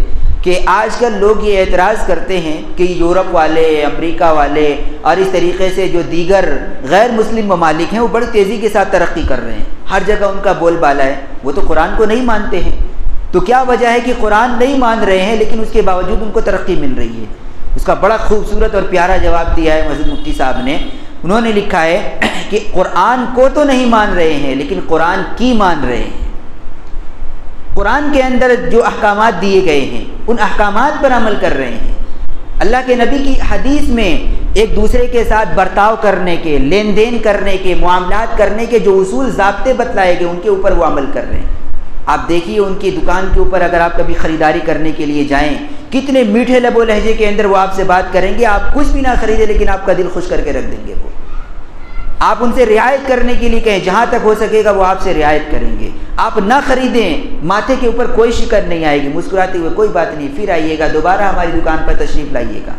S1: کہ آج کل لوگ یہ اعتراض کرتے ہیں کہ یورپ والے، امریکہ والے اور اس طریقے سے جو دیگر غیر مسلم ممالک ہیں وہ بڑی تیزی کے ساتھ ترقی کر رہے ہیں، ہر جگہ ان کا بول بالا ہے، وہ تو قرآن کو نہیں مانتے ہیں۔ تو کیا وجہ ہے کہ قرآن نہیں مان رہے ہیں لیکن اس کے باوجود ان کو ترقی مل رہی ہے؟ اس کا بڑا خوبصورت اور پیارا جواب دیا ہے حضرت مفتی صاحب نے۔ انہوں نے لکھا ہے کہ قرآن کو تو نہیں مان رہے ہیں لیکن قرآن کی مان رہے ہیں۔ قرآن کے اندر جو احکامات دیے گئے ہیں ان احکامات پر عمل کر رہے ہیں۔ اللہ کے نبی کی حدیث میں ایک دوسرے کے ساتھ برتاؤ کرنے کے، لین دین کرنے کے، معاملات کرنے کے جو اصول ضابطے بتلائے گئے ان کے اوپر وہ عمل کر رہے ہیں۔ آپ دیکھیے ان کی دکان کے اوپر اگر آپ کبھی خریداری کرنے کے لیے جائیں، کتنے میٹھے لب و لہجے کے اندر وہ آپ سے بات کریں گے، آپ کچھ بھی نہ خریدیں لیکن آپ کا دل خوش کر کے رکھ دیں گے۔ وہ آپ ان سے رعایت کرنے کے لیے کہیں، جہاں تک ہو سکے گا وہ آپ سے رعایت کریں گے۔ آپ نہ خریدیں، ماتھے کے اوپر کوئی شکر نہیں آئے گی، مسکراتے ہوئے کوئی بات نہیں، پھر آئیے گا، دوبارہ ہماری دکان پر تشریف لائیے گا۔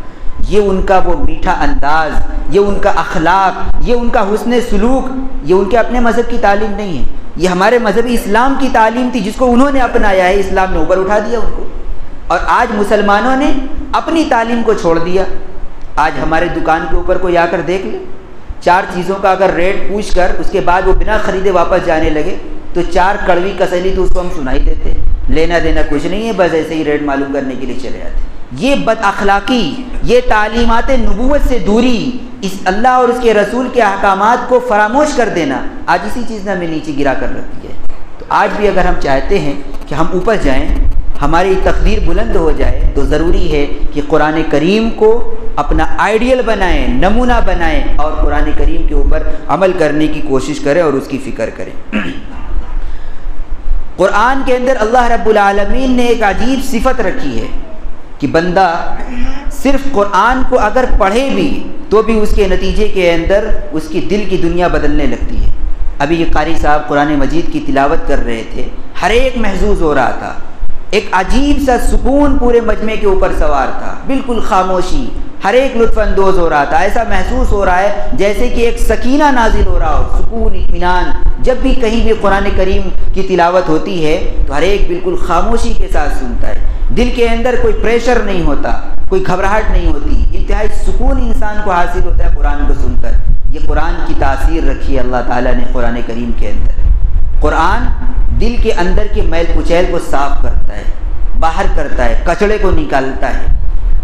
S1: یہ ان کا وہ میٹھا انداز، یہ ان کا اخلاق، یہ ان کا حسن سلوک، یہ ان کے اپنے مذہب کی تعلیم نہیں ہے، یہ ہمارے مذہبی اسلام کی تعلیم تھی جس کو انہوں نے اپنایا ہے، اسلام نے اوپر اٹھا دیا ان کو۔ اور آج مسلمانوں نے اپنی تعلیم کو چھوڑ دیا۔ آج ہمارے دکان کے اوپر کوئی آ کر دیکھ لے، 4 چیزوں کا اگر ریٹ پوچھ کر اس کے بعد وہ بنا خریدے واپس جانے لگے تو 4 کڑوی کسلی تو اس کو ہم سنا ہی دیتے، لینا دینا کچھ نہیں ہے، بس ایسے ہی ریٹ معلوم کرنے کے لیے چلے آتے۔ یہ بد اخلاقی، یہ تعلیمات نبوت سے دوری، اس اللہ اور اس کے رسول کے احکامات کو فراموش کر دینا، آج اسی چیز نے ہمیں نیچے گرا کر رکھ دیا ہے۔ تو آج بھی اگر ہم چاہتے ہیں کہ ہم اوپر جائیں، ہماری تقدیر بلند ہو جائے، تو ضروری ہے کہ قرآن کریم کو اپنا آئیڈیل بنائیں، نمونہ بنائیں اور قرآن کریم کے اوپر عمل کرنے کی کوشش کریں اور اس کی فکر کریں۔ قرآن کے اندر اللہ رب العالمین نے ایک عجیب صفت رکھی ہے کہ بندہ صرف قرآن کو اگر پڑھے بھی تو بھی اس کے نتیجے کے اندر اس کی دل کی دنیا بدلنے لگتی ہے۔ ابھی یہ قاری صاحب قرآن مجید کی تلاوت کر رہے تھے، ہر ایک محظوظ ہو رہا تھا، ایک عجیب سا سکون پورے مجمع کے اوپر سوار تھا، بالکل خاموشی، ہر ایک لطف اندوز ہو رہا تھا، ایسا محسوس ہو رہا ہے جیسے کہ ایک سکینہ نازل ہو رہا ہو، سکون، اطمینان۔ جب بھی کہیں بھی قرآن کریم کی تلاوت ہوتی ہے تو ہر ایک بالکل خاموشی کے ساتھ سنتا ہے، دل کے اندر کوئی پریشر نہیں ہوتا، کوئی گھبراہٹ نہیں ہوتی، انتہائی سکون انسان کو حاصل ہوتا ہے قرآن کو سن کر۔ یہ قرآن کی تاثیر رکھی ہے اللہ تعالیٰ نے قرآن کریم کے اندر۔ قرآن دل کے اندر کے میل کچیل کو صاف کرتا ہے، باہر کرتا ہے، کچڑے کو نکالتا ہے۔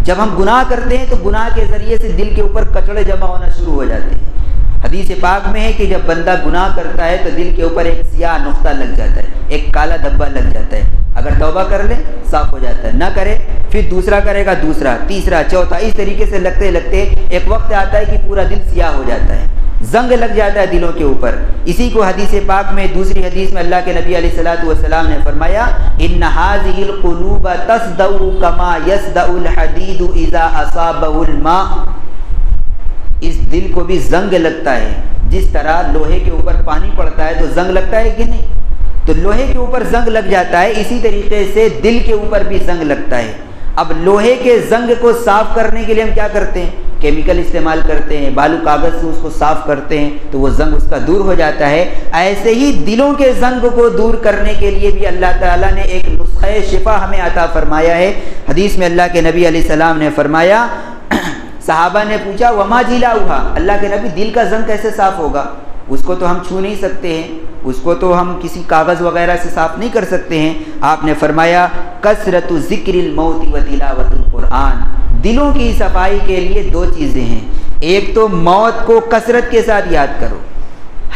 S1: جب ہم گناہ کرتے ہیں تو گناہ کے ذریعے سے دل کے اوپر کچڑے جمع ہونا شروع ہو جاتے ہیں۔ حدیث پاک میں ہے کہ جب بندہ گناہ کرتا ہے تو دل کے اوپر ایک سیاہ نقطہ لگ جاتا ہے، ایک کالا دھبا لگ جاتا ہے۔ اگر توبہ کر لے صاف ہو جاتا ہے، نہ کرے پھر دوسرا کرے گا، دوسرا، تیسرا، چوتھا، اس طریقے سے لگتے لگتے ایک وقت آتا ہے کہ پورا دل سیاہ ہو جاتا ہے، زنگ لگ جاتا ہے دلوں کے اوپر۔ اسی کو حدیث پاک میں، دوسری حدیث میں اللہ کے نبی علیہ الصلوۃ والسلام نے فرمایا، ان هذه القلوب تصدع كما يصدع الحديد اذا اصابه الماء۔ اس دل کو بھی زنگ لگتا ہے، جس طرح لوہے کے اوپر پانی پڑتا ہے تو زنگ لگتا ہے کہ نہیں؟ تو لوہے کے اوپر زنگ لگ جاتا ہے، اسی طریقے سے دل کے اوپر بھی زنگ لگتا ہے۔ اب لوہے کے زنگ کو صاف کرنے کے لیے ہم کیا کرتے ہیں؟ کیمیکل استعمال کرتے ہیں، بالو کاغذ سے اس کو صاف کرتے ہیں تو وہ زنگ اس کا دور ہو جاتا ہے۔ ایسے ہی دلوں کے زنگ کو دور کرنے کے لیے بھی اللہ تعالیٰ نے ایک نسخہ شفا ہمیں عطا فرمایا ہے۔ حدیث میں اللہ کے نبی علیہ السلام نے فرمایا، صحابہ نے پوچھا وما جلاؤہا، اللہ کے نبی دل کا زنگ کیسے صاف ہوگا؟ اس کو تو ہم چھو نہیں سکتے ہیں، اس کو تو ہم کسی کاغذ وغیرہ سے صاف نہیں کر سکتے ہیں۔ آپ نے فرمایا کثرت ذکر الموت و تلاوت القرآن۔ دلوں کی صفائی کے لیے دو چیزیں ہیں، ایک تو موت کو کثرت کے ساتھ یاد کرو،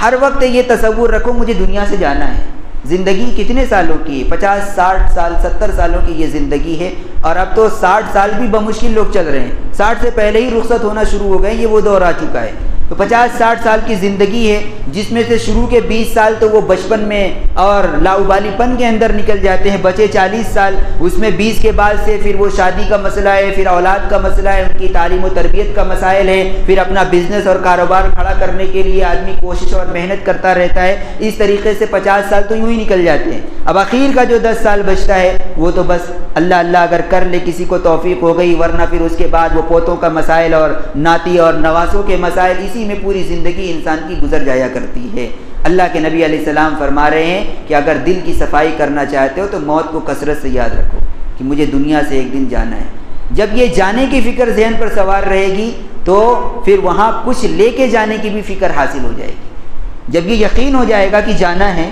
S1: ہر وقت یہ تصور رکھو مجھے دنیا سے جانا ہے۔ زندگی کتنے سالوں کی ہے؟ 50 60 سال 70 سالوں کی یہ زندگی ہے، اور اب تو 60 سال بھی بمشکل لوگ چل رہے ہیں، 60 سے پہلے ہی رخصت ہونا شروع ہو گئے، یہ وہ دور آ چکا ہے۔ تو 50 60 سال کی زندگی ہے، جس میں سے شروع کے 20 سال تو وہ بچپن میں اور لاؤبالی پن کے اندر نکل جاتے ہیں، بچے 40 سال، اس میں 20 کے بعد سے پھر وہ شادی کا مسئلہ ہے، پھر اولاد کا مسئلہ ہے، ان کی تعلیم و تربیت کا مسائل ہے، پھر اپنا بزنس اور کاروبار کھڑا کرنے کے لیے آدمی کوشش اور محنت کرتا رہتا ہے۔ اس طریقے سے 50 سال تو یوں ہی نکل جاتے ہیں۔ اب اخیر کا جو 10 سال بچتا ہے وہ تو بس اللہ اللہ اگر کر لے کسی کو توفیق ہو گئی، ورنہ پھر اس کے بعد وہ پوتوں کا مسائل اور ناتی اور نواسوں کے مسائل، اسی میں پوری زندگی انسان کی گزر جایا کرتی ہے۔ اللہ کے نبی علیہ السلام فرما رہے ہیں کہ اگر دل کی صفائی کرنا چاہتے ہو تو موت کو کثرت سے یاد رکھو کہ مجھے دنیا سے ایک دن جانا ہے۔ جب یہ جانے کی فکر ذہن پر سوار رہے گی تو پھر وہاں کچھ لے کے جانے کی بھی فکر حاصل ہو جائے گی۔ جب یہ یقین ہو جائے گا کہ جانا ہے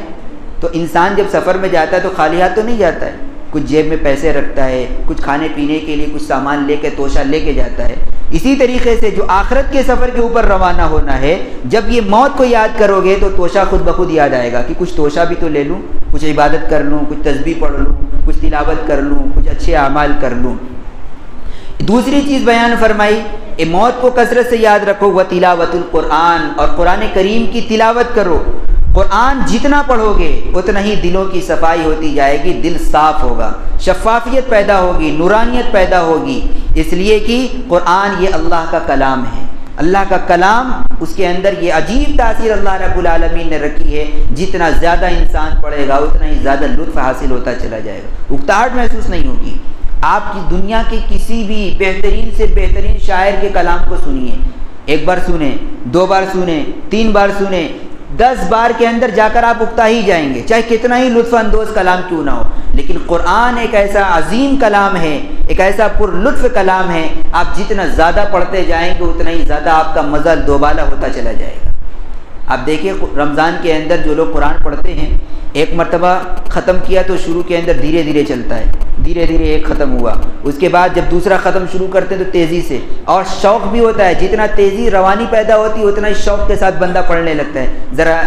S1: تو انسان جب سفر میں جاتا ہے تو خالی ہاتھ تو نہیں جاتا ہے، کچھ جیب میں پیسے رکھتا ہے، کچھ کھانے پینے کے لیے کچھ سامان لے کے توشہ لے کے جاتا ہے۔ اسی طریقے سے جو آخرت کے سفر کے اوپر روانہ ہونا ہے، جب یہ موت کو یاد کرو گے تو توشہ خود بخود یاد آئے گا کہ کچھ توشہ بھی تو لے لوں، کچھ عبادت کر لوں، کچھ تسبیح پڑھ لوں، کچھ تلاوت کر لوں، کچھ اچھے اعمال کر لوں۔ دوسری چیز بیان فرمائی، موت کو کثرت سے یاد رکھو، و تلاوت القرآن، اور قرآن کریم کی تلاوت کرو۔ قرآن جتنا پڑھو گے اتنا ہی دلوں کی صفائی ہوتی جائے گی، دل صاف ہوگا، شفافیت پیدا ہوگی، نورانیت پیدا ہوگی، اس لیے کہ قرآن یہ اللہ کا کلام ہے۔ اللہ کا کلام، اس کے اندر یہ عجیب تاثیر اللہ رب العالمین نے رکھی ہے، جتنا زیادہ انسان پڑھے گا اتنا ہی زیادہ لطف حاصل ہوتا چلا جائے گا، اکتاہٹ محسوس نہیں ہوگی۔ آپ کی دنیا کے کسی بھی بہترین سے بہترین شاعر کے کلام کو سنیے، ایک بار سنیں، 2 بار سنیں، 3 بار سنیں، 10 بار کے اندر جا کر آپ اکتا ہی جائیں گے، چاہے کتنا ہی لطف اندوز کلام کیوں نہ ہو۔ لیکن قرآن ایک ایسا عظیم کلام ہے، ایک ایسا پر لطف کلام ہے، آپ جتنا زیادہ پڑھتے جائیں گے اتنا ہی زیادہ آپ کا مزہ دوبالا ہوتا چلا جائے گا۔ آپ دیکھیں رمضان کے اندر جو لوگ قرآن پڑھتے ہیں، ایک مرتبہ ختم کیا تو شروع کے اندر دھیرے دھیرے چلتا ہے، دھیرے دھیرے ایک ختم ہوا، اس کے بعد جب دوسرا ختم شروع کرتے ہیں تو تیزی سے، اور شوق بھی ہوتا ہے، جتنا تیزی روانی پیدا ہوتی ہے اتنا ہی شوق کے ساتھ بندہ پڑھنے لگتا ہے۔ ذرا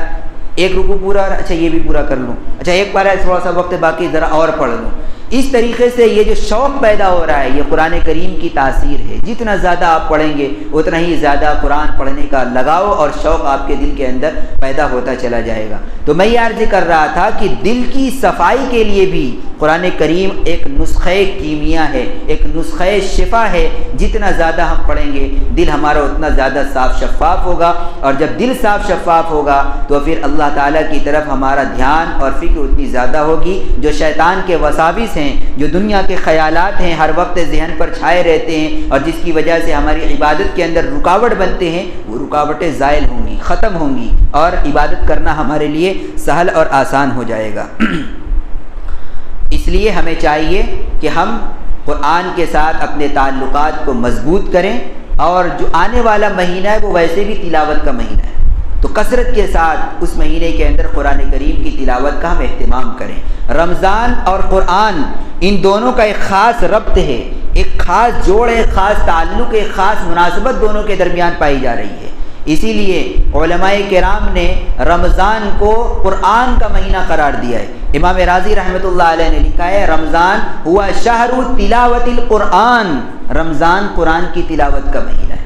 S1: ایک رکوع پورا، اچھا یہ بھی پورا کر لوں، اچھا ایک پارہ تھوڑا سا وقت باقی ذرا اور پڑھ لوں۔ اس طریقے سے یہ جو شوق پیدا ہو رہا ہے یہ قرآن کریم کی تاثیر ہے. جتنا زیادہ آپ پڑھیں گے اتنا ہی زیادہ قرآن پڑھنے کا لگاؤ اور شوق آپ کے دل کے اندر پیدا ہوتا چلا جائے گا. تو میں یہ عرض کر رہا تھا کہ دل کی صفائی کے لیے بھی قرآن کریم ایک نسخہ کیمیا ہے, ایک نسخہ شفا ہے. جتنا زیادہ ہم پڑھیں گے دل ہمارا اتنا زیادہ صاف شفاف ہوگا, اور جب دل صاف شفاف ہوگا تو پھر اللہ تعالیٰ کی طرف ہمارا دھیان اور فکر اتنی زیادہ ہوگی. جو شیطان کے وساوس ہیں, جو دنیا کے خیالات ہیں, ہر وقت ذہن پر چھائے رہتے ہیں اور جس کی وجہ سے ہماری عبادت کے اندر رکاوٹ بنتے ہیں, وہ رکاوٹیں زائل ہوں گی, ختم ہوں گی اور عبادت کرنا ہمارے لیے سہل اور آسان ہو جائے گا. اس لیے ہمیں چاہیے کہ ہم قرآن کے ساتھ اپنے تعلقات کو مضبوط کریں, اور جو آنے والا مہینہ ہے وہ ویسے بھی تلاوت کا مہینہ ہے, تو کثرت کے ساتھ اس مہینے کے اندر قرآن کریم کی تلاوت کا ہم اہتمام کریں. رمضان اور قرآن ان دونوں کا ایک خاص ربط ہے, ایک خاص جوڑ ہے, ایک خاص تعلق, ایک خاص مناسبت دونوں کے درمیان پائی جا رہی ہے. اسی لیے علماء کرام نے رمضان کو قرآن کا مہینہ قرار دیا ہے. امام راضی رحمۃ اللہ علیہ نے لکھا ہے رمضان ہوا شہر تلاوت القرآن, رمضان قرآن کی تلاوت کا مہینہ ہے.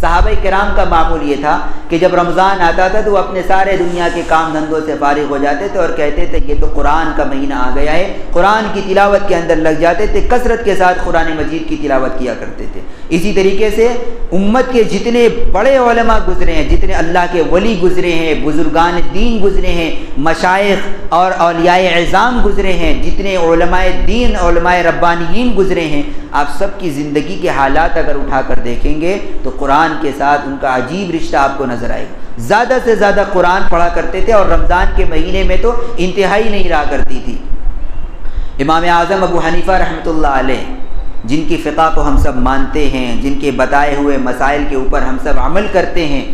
S1: صحابہ کرام کا معمول یہ تھا کہ جب رمضان آتا تھا تو وہ اپنے سارے دنیا کے کام دھندوں سے فارغ ہو جاتے تھے اور کہتے تھے یہ تو قرآن کا مہینہ آ گیا ہے, قرآن کی تلاوت کے اندر لگ جاتے تھے, کثرت کے ساتھ قرآن مجید کی تلاوت کیا کرتے تھے. اسی طریقے سے امت کے جتنے بڑے علماء گزرے ہیں, جتنے اللہ کے ولی گزرے ہیں, بزرگان دین گزرے ہیں, مشائخ اور اولیاء اعظام گزرے ہیں, جتنے علماء دین, علماء ربانیین گزرے ہیں, آپ سب کی زندگی کے حالات اگر اٹھا کر دیکھیں گے تو قرآن کے ساتھ ان کا عجیب رشتہ آپ کو نظر آئے گا. زیادہ سے زیادہ قرآن پڑھا کرتے تھے, اور رمضان کے مہینے میں تو انتہائی نہیں رہا کرتی تھی. امام اعظم ابو حنیفہ رحمۃ اللہ علیہ, جن کی فقہ کو ہم سب مانتے ہیں, جن کے بتائے ہوئے مسائل کے اوپر ہم سب عمل کرتے ہیں,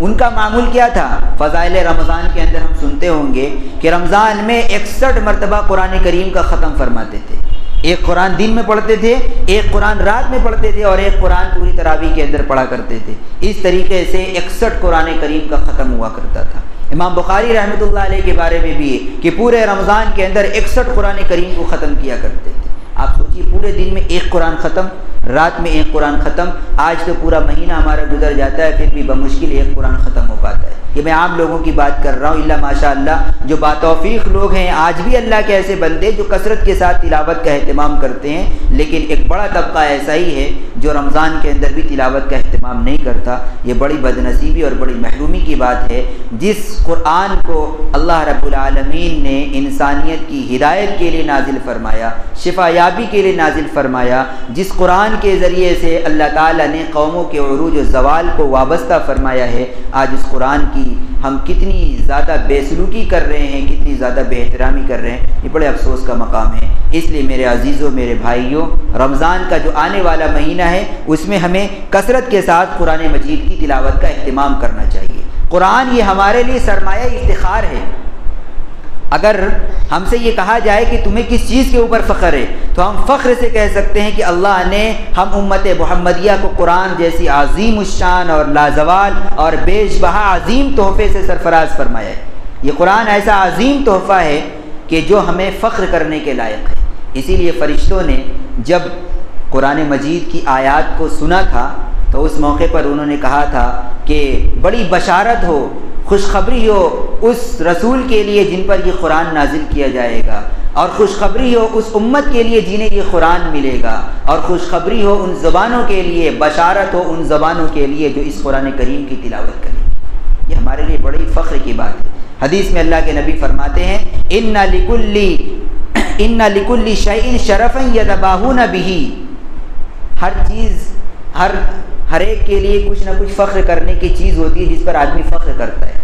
S1: ان کا معمول کیا تھا؟ فضائل رمضان کے اندر ہم سنتے ہوں گے کہ رمضان میں 61 مرتبہ قرآن کریم کا ختم فرماتے تھے. ایک قرآن دن میں پڑھتے تھے, ایک قرآن رات میں پڑھتے تھے, اور ایک قرآن پوری تراویح کے اندر پڑھا کرتے تھے. اس طریقے سے 61 قرآن کریم کا ختم ہوا کرتا تھا. امام بخاری رحمۃ اللہ علیہ کے بارے میں بھی ہے کہ پورے رمضان کے اندر 61 قرآن کریم کو ختم کیا کرتے تھے. آپ سوچیے, پورے دن میں ایک قرآن ختم, رات میں ایک قرآن ختم. آج تو پورا مہینہ ہمارا گزر جاتا ہے, پھر بھی بمشکل ایک قرآن ختم ہو پاتا ہے. یہ میں عام لوگوں کی بات کر رہا ہوں, اللہ ماشاء اللہ جو باتوفیق لوگ ہیں, آج بھی اللہ کے ایسے بندے جو کثرت کے ساتھ تلاوت کا اہتمام کرتے ہیں, لیکن ایک بڑا طبقہ ایسا ہی ہے جو رمضان کے اندر بھی تلاوت کا اہتمام نہیں کرتا. یہ بڑی بدنصیبی اور بڑی محرومی کی بات ہے. جس قرآن کو اللہ رب العالمین نے انسانیت کی ہدایت کے لیے نازل فرمایا, شفا یابی کے لیے نازل فرمایا, جس قرآن کے ذریعے سے اللہ تعالیٰ نے قوموں کے عروج و زوال کو وابستہ فرمایا ہے, آج اس قرآن کی ہم کتنی زیادہ بے سلوکی کر رہے ہیں, کتنی زیادہ بے احترامی کر رہے ہیں. یہ بڑے افسوس کا مقام ہے. اس لیے میرے عزیزوں, میرے بھائیوں, رمضان کا جو آنے والا مہینہ ہے اس میں ہمیں کثرت کے ساتھ قرآن مجید کی تلاوت کا اہتمام کرنا چاہیے. قرآن یہ ہمارے لیے سرمایہ افتخار ہے. اگر ہم سے یہ کہا جائے کہ تمہیں کس چیز کے اوپر فخر ہے, تو ہم فخر سے کہہ سکتے ہیں کہ اللہ نے ہم امت محمدیہ کو قرآن جیسی عظیم الشان اور لازوال اور بیش بہا عظیم تحفے سے سرفراز فرمایا ہے. یہ قرآن ایسا عظیم تحفہ ہے کہ جو ہمیں فخر کرنے کے لائق ہے. اسی لیے فرشتوں نے جب قرآن مجید کی آیات کو سنا تھا تو اس موقع پر انہوں نے کہا تھا کہ بڑی بشارت ہو, خوشخبری ہو اس رسول کے لیے جن پر یہ قرآن نازل کیا جائے گا, اور خوشخبری ہو اس امت کے لیے جنہیں یہ قرآن ملے گا, اور خوشخبری ہو ان زبانوں کے لیے, بشارت ہو ان زبانوں کے لیے جو اس قرآن کریم کی تلاوت کریں. یہ ہمارے لیے بڑی فخر کی بات ہے. حدیث میں اللہ کے نبی فرماتے ہیں ان لکل شیء شرفا یتباہون بہ. ہر چیز, ہر ایک کے لیے کچھ نہ کچھ فخر کرنے کی چیز ہوتی ہے جس پر آدمی فخر کرتا ہے.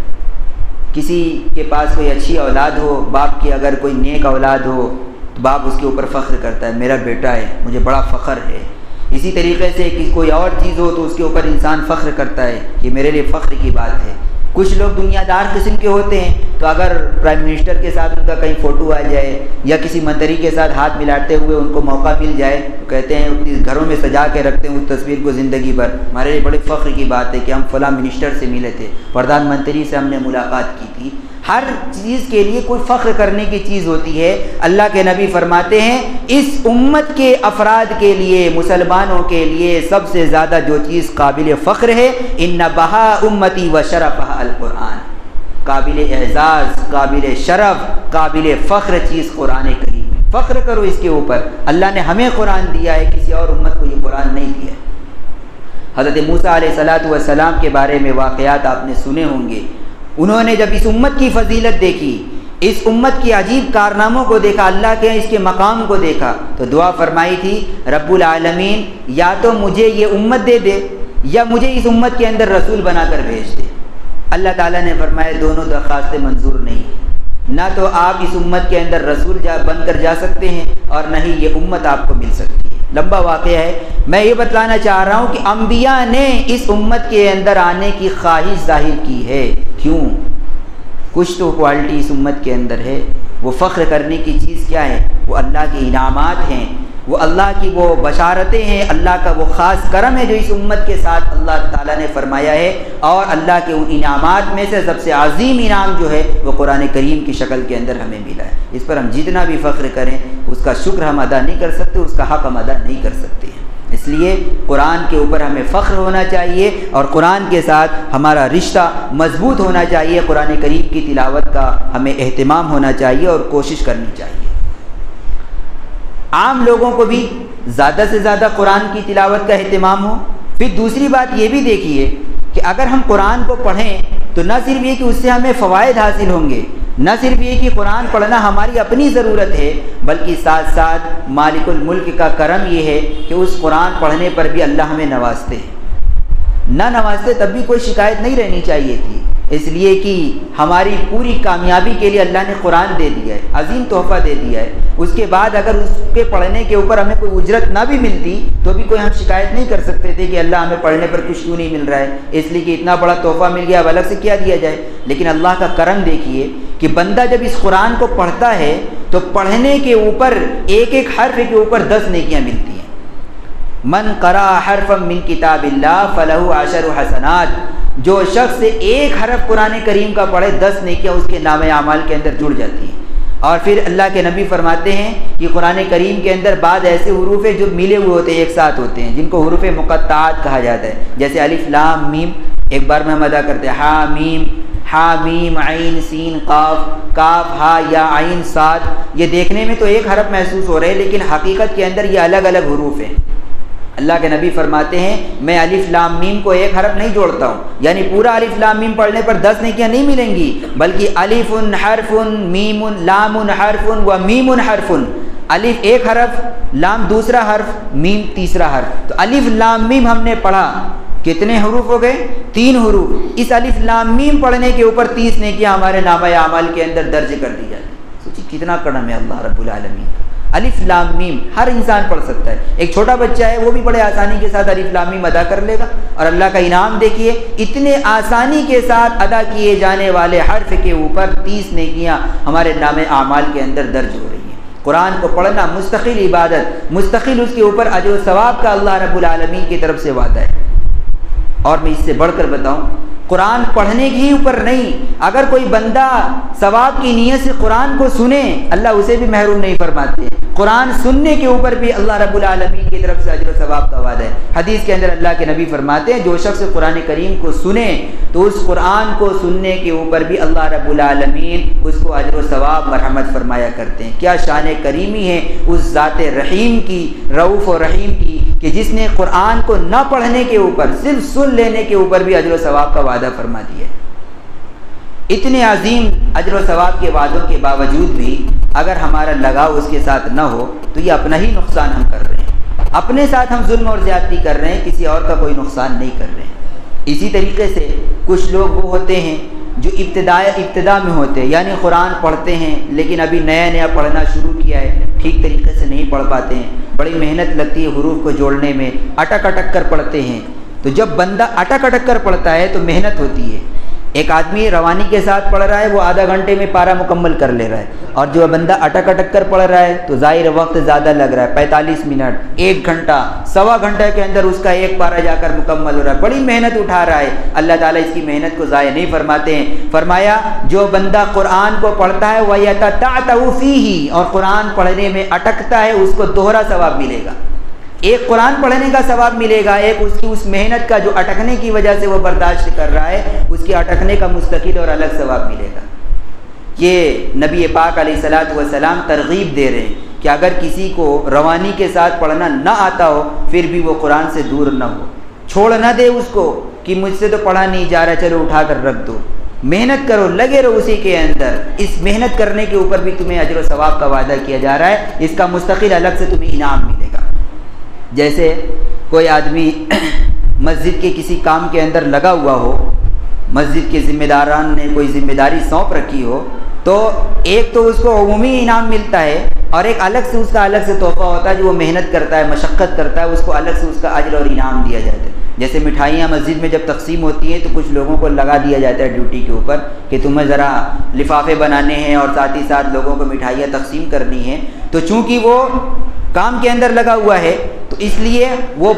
S1: کسی کے پاس کوئی اچھی اولاد ہو, باپ کی اگر کوئی نیک اولاد ہو تو باپ اس کے اوپر فخر کرتا ہے, میرا بیٹا ہے, مجھے بڑا فخر ہے. اسی طریقے سے کوئی اور چیز ہو تو اس کے اوپر انسان فخر کرتا ہے, یہ میرے لیے فخر کی بات ہے. کچھ لوگ دنیا دار قسم کے ہوتے ہیں, تو اگر پرائم منسٹر کے ساتھ ان کا کہیں فوٹو آ جائے یا کسی منتری کے ساتھ ہاتھ ملاتے ہوئے ان کو موقع مل جائے تو کہتے ہیں گھروں میں سجا کے رکھتے ہیں اس تصویر کو زندگی بھر. ہمارے لیے بڑے فخر کی بات ہے کہ ہم فلاں منسٹر سے ملے تھے, پردھان منتری سے ہم نے ملاقات کی تھی. ہر چیز کے لیے کوئی فخر کرنے کی چیز ہوتی ہے۔ اللہ کے نبی فرماتے ہیں اس امت کے افراد کے لیے، مسلمانوں کے لیے سب سے زیادہ جو چیز قابل فخر ہے، ان بہا امتی و شرفہا القرآن، قابل اعزاز، قابل شرف، قابل فخر چیز قرآن کریم، فخر کرو اس کے اوپر۔ اللہ نے ہمیں قرآن دیا ہے، کسی اور امت کو یہ قرآن نہیں دیا ہے۔ حضرت موسیٰ علیہ السلام کے بارے میں واقعات آپ نے سنے ہوں گے۔ انہوں نے جب اس امت کی فضیلت دیکھی، اس امت کی عجیب کارناموں کو دیکھا، اللہ کے اس کے مقام کو دیکھا، تو دعا فرمائی تھی رب العالمین یا تو مجھے یہ امت دے دے یا مجھے اس امت کے اندر رسول بنا کر بھیج دے۔ اللہ تعالیٰ نے فرمایا دونوں درخواستیں منظور نہیں ہیں، نہ تو آپ اس امت کے اندر رسول بن کر جا سکتے ہیں اور نہ ہی یہ امت آپ کو مل سکتی ہے۔ لمبا واقعہ ہے، میں یہ بتلانا چاہ رہا ہوں کہ انبیاء نے اس امت کے اندر آنے کی خواہش ظاہر کی ہے۔ کیوں؟ کچھ تو کوالٹی اس امت کے اندر ہے۔ وہ فخر کرنے کی چیز کیا ہے؟ وہ اللہ کے انعامات ہیں، وہ اللہ کی وہ بشارتیں ہیں، اللہ کا وہ خاص کرم ہے جو اس امت کے ساتھ اللہ تعالیٰ نے فرمایا ہے۔ اور اللہ کے ان انعامات میں سے سب سے عظیم انعام جو ہے وہ قرآن کریم کی شکل کے اندر ہمیں ملا ہے۔ اس پر ہم جتنا بھی فخر کریں اس کا شکر ہم ادا نہیں کر سکتے، اس کا حق ہم ادا نہیں کر سکتے ہیں۔ اس لیے قرآن کے اوپر ہمیں فخر ہونا چاہیے اور قرآن کے ساتھ ہمارا رشتہ مضبوط ہونا چاہیے۔ قرآن کریم کی تلاوت کا ہمیں اہتمام ہونا چاہیے اور کوشش کرنی چاہیے۔ عام لوگوں کو بھی زیادہ سے زیادہ قرآن کی تلاوت کا اہتمام ہو۔ پھر دوسری بات یہ بھی دیکھیے کہ اگر ہم قرآن کو پڑھیں تو نہ صرف یہ کہ اس سے ہمیں فوائد حاصل ہوں گے، نہ صرف یہ کہ قرآن پڑھنا ہماری اپنی ضرورت ہے، بلکہ ساتھ ساتھ مالک الملک کا کرم یہ ہے کہ اس قرآن پڑھنے پر بھی اللہ ہمیں نوازتے ہیں۔ نہ نوازتے تب بھی کوئی شکایت نہیں رہنی چاہیے تھی، اس لیے کہ ہماری پوری کامیابی کے لیے اللہ نے قرآن دے دیا ہے، عظیم تحفہ دے دیا ہے۔ اس کے بعد اگر اس کے پڑھنے کے اوپر ہمیں کوئی اجرت نہ بھی ملتی تو بھی کوئی ہم شکایت نہیں کر سکتے تھے کہ اللہ ہمیں پڑھنے پر کچھ کیوں نہیں مل رہا ہے، اس لیے کہ اتنا بڑا تحفہ مل گیا اب الگ سے کیا دیا جائے۔ لیکن اللہ کا کرم دیکھیے کہ بندہ جب اس قرآن کو پڑھتا ہے تو پڑھنے کے اوپر ایک ایک حرف کے اوپر 10 نیکیاں ملتی ہیں۔ من قرأ حرفا من کتاب اللہ فلہ 10 حسنات، جو شخص ایک حرف قرآن کریم کا پڑھے 10 نیکیاں اس کے نام اعمال کے اندر جڑ جاتی ہیں۔ اور پھر اللہ کے نبی فرماتے ہیں کہ قرآن کریم کے اندر بعض ایسے حروف ہیں جو ملے ہوئے ہوتے ہیں، ایک ساتھ ہوتے ہیں، جن کو حروف مقطعات کہا جاتا ہے، جیسے الف لام میم، ایک بار میں ہم ادا کرتے ہیں ہا میم عین سین قاف، کاف ہا یا عین صاد۔ یہ دیکھنے میں تو ایک حرف محسوس ہو رہے ہیں لیکن حقیقت کے اندر یہ الگ الگ حروف ہیں۔ اللہ کے نبی فرماتے ہیں میں الف لام میم کو ایک حرف نہیں جوڑتا ہوں، یعنی پورا الف لام میم پڑھنے پر 10 نیکیاں نہیں ملیں گی، بلکہ الف حرف، میم لام حرف و میم حرف۔ الف ایک حرف، لام دوسرا حرف، میم تیسرا حرف۔ تو الف لام میم ہم نے پڑھا، کتنے حروف ہو گئے؟ 3 حروف۔ اس الف لام میم پڑھنے کے اوپر 30 نیکیاں ہمارے نامہ اعمال کے اندر درج کر دی جاتی ہیں۔ سوچی کتنا کرم ہے اللہ رب العالمین کا۔ الف لام میم ہر انسان پڑھ سکتا ہے، ایک چھوٹا بچہ ہے وہ بھی بڑے آسانی کے ساتھ الف لام میم ادا کر لے گا۔ اور اللہ کا انعام دیکھیے، اتنے آسانی کے ساتھ ادا کیے جانے والے حرف کے اوپر 30 نیکیاں ہمارے نام اعمال کے اندر درج ہو رہی ہیں۔ قرآن کو پڑھنا مستقل عبادت، مستقل اس کے اوپر اجر و ثواب کا اللہ رب العالمین کی طرف سے وعدہ ہے۔ اور میں اس سے بڑھ کر بتاؤں، قرآن پڑھنے کے ہی اوپر نہیں، اگر کوئی بندہ ثواب کی نیت سے قرآن کو سنے اللہ اسے بھی محروم نہیں فرماتے۔ قرآن سننے کے اوپر بھی اللہ رب العالمین کی طرف سے اجر و ثواب کا وعدہ ہے۔ حدیث کے اندر اللہ کے نبی فرماتے ہیں جو شخص قرآن کریم کو سنے تو اس قرآن کو سننے کے اوپر بھی اللہ رب العالمین اس کو اجر و ثواب مرحمت فرمایا کرتے ہیں۔ کیا شان کریمی ہے اس ذات رحیم کی، رؤوف و رحیم کی، کہ جس نے قرآن کو نہ پڑھنے کے اوپر صرف سن لینے کے اوپر بھی اجر و ثواب کا وعدہ فرما دیا ہے۔ اتنے عظیم اجر و ثواب کے وعدوں کے باوجود بھی اگر ہمارا لگاؤ اس کے ساتھ نہ ہو تو یہ اپنا ہی نقصان ہم کر رہے ہیں، اپنے ساتھ ہم ظلم اور زیادتی کر رہے ہیں، کسی اور کا کوئی نقصان نہیں کر رہے ہیں۔ اسی طریقے سے کچھ لوگ وہ ہوتے ہیں جو ابتدا میں ہوتے ہیں، یعنی قرآن پڑھتے ہیں لیکن ابھی نیا پڑھنا شروع کیا ہے، ٹھیک طریقے سے نہیں پڑھ پاتے ہیں، بڑی محنت لگتی ہے حروف کو جوڑنے میں، اٹک کر پڑھتے ہیں۔ تو جب بندہ اٹک کر پڑھتا ہے تو محنت ہوتی ہے۔ ایک آدمی روانی کے ساتھ پڑھ رہا ہے، وہ آدھا گھنٹے میں پارہ مکمل کر لے رہا ہے، اور جو بندہ اٹک اٹک کر پڑھ رہا ہے تو ظاہر وقت زیادہ لگ رہا ہے، 45 منٹ، 1 گھنٹہ، سوا گھنٹے کے اندر اس کا ایک پارہ جا کر مکمل ہو رہا ہے، بڑی محنت اٹھا رہا ہے، اللہ تعالیٰ اس کی محنت کو ضائع نہیں فرماتے ہیں۔ فرمایا جو بندہ قرآن کو پڑھتا ہے وَيَتَتَعْتَعُ فِيهِ، اور قرآن پڑھنے میں اٹکتا ہے، اس کو دوہرا ثواب ملے گا۔ ایک قرآن پڑھنے کا ثواب ملے گا، ایک اس کی اس محنت کا جو اٹکنے کی وجہ سے وہ برداشت کر رہا ہے، اس کے اٹکنے کا مستقل اور الگ ثواب ملے گا۔ یہ نبی پاک علیہ الصلوۃ والسلام ترغیب دے رہے ہیں کہ اگر کسی کو روانی کے ساتھ پڑھنا نہ آتا ہو پھر بھی وہ قرآن سے دور نہ ہو، چھوڑ نہ دے اس کو کہ مجھ سے تو پڑھا نہیں جا رہا، چلو اٹھا کر رکھ دو، محنت کرو، لگے رہو اسی کے اندر۔ اس محنت کرنے کے اوپر بھی تمہیں اجر و ثواب کا وعدہ کیا جا رہا ہے، اس کا مستقل الگ سے تمہیں انعام ملے گا۔ جیسے کوئی آدمی مسجد کے کسی کام کے اندر لگا ہوا ہو، مسجد کے ذمہ داران نے کوئی ذمہ داری سونپ رکھی ہو، تو ایک تو اس کو عمومی انعام ملتا ہے اور ایک الگ سے اس کا الگ سے تحفہ ہوتا ہے، جو وہ محنت کرتا ہے، مشقت کرتا ہے، اس کو الگ سے اس کا اجر اور انعام دیا جاتا ہے۔ جیسے مٹھائیاں مسجد میں جب تقسیم ہوتی ہیں تو کچھ لوگوں کو لگا دیا جاتا ہے ڈیوٹی کے اوپر کہ تمہیں ذرا لفافے بنانے ہیں اور ساتھ ہی ساتھ لوگوں کو مٹھائیاں تقسیم کرنی ہیں، تو چونکہ وہ کام کے اندر لگا ہوا ہے تو اس لیے وہ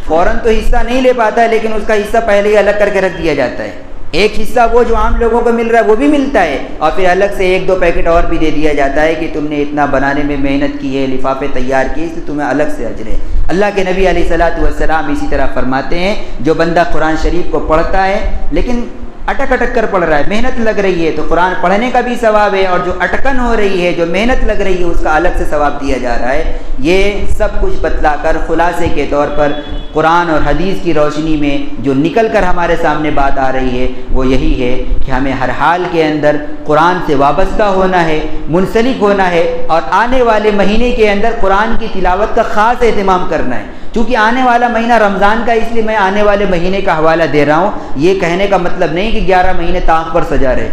S1: فوراً تو حصہ نہیں لے پاتا ہے، لیکن اس کا حصہ پہلے ہی الگ کر کے رکھ دیا جاتا ہے۔ ایک حصہ وہ جو عام لوگوں کو مل رہا ہے وہ بھی ملتا ہے، اور پھر الگ سے 1-2 پیکٹ اور بھی دے دیا جاتا ہے کہ تم نے اتنا بنانے میں محنت کی ہے، لفافے تیار کیے، اس سے تمہیں الگ سے اجر ہے۔ اللہ کے نبی علیہ الصلوۃ والسلام اسی طرح فرماتے ہیں جو بندہ قرآن شریف کو پڑھتا ہے لیکن اٹک اٹک کر پڑھ رہا ہے، محنت لگ رہی ہے، تو قرآن پڑھنے کا بھی ثواب ہے، اور جو اٹکن ہو رہی ہے، جو محنت لگ رہی ہے، اس کا الگ سے ثواب دیا جا رہا ہے۔ یہ سب کچھ بتلا کر خلاصے کے طور پر قرآن اور حدیث کی روشنی میں جو نکل کر ہمارے سامنے بات آ رہی ہے وہ یہی ہے کہ ہمیں ہر حال کے اندر قرآن سے وابستہ ہونا ہے، منسلک ہونا ہے، اور آنے والے مہینے کے اندر قرآن کی تلاوت کا خاص اہتمام کرنا ہے۔ چونکہ آنے والا مہینہ رمضان کا، اس لیے میں آنے والے مہینے کا حوالہ دے رہا ہوں۔ یہ کہنے کا مطلب نہیں کہ 11 مہینے طاق پر سجا رہے،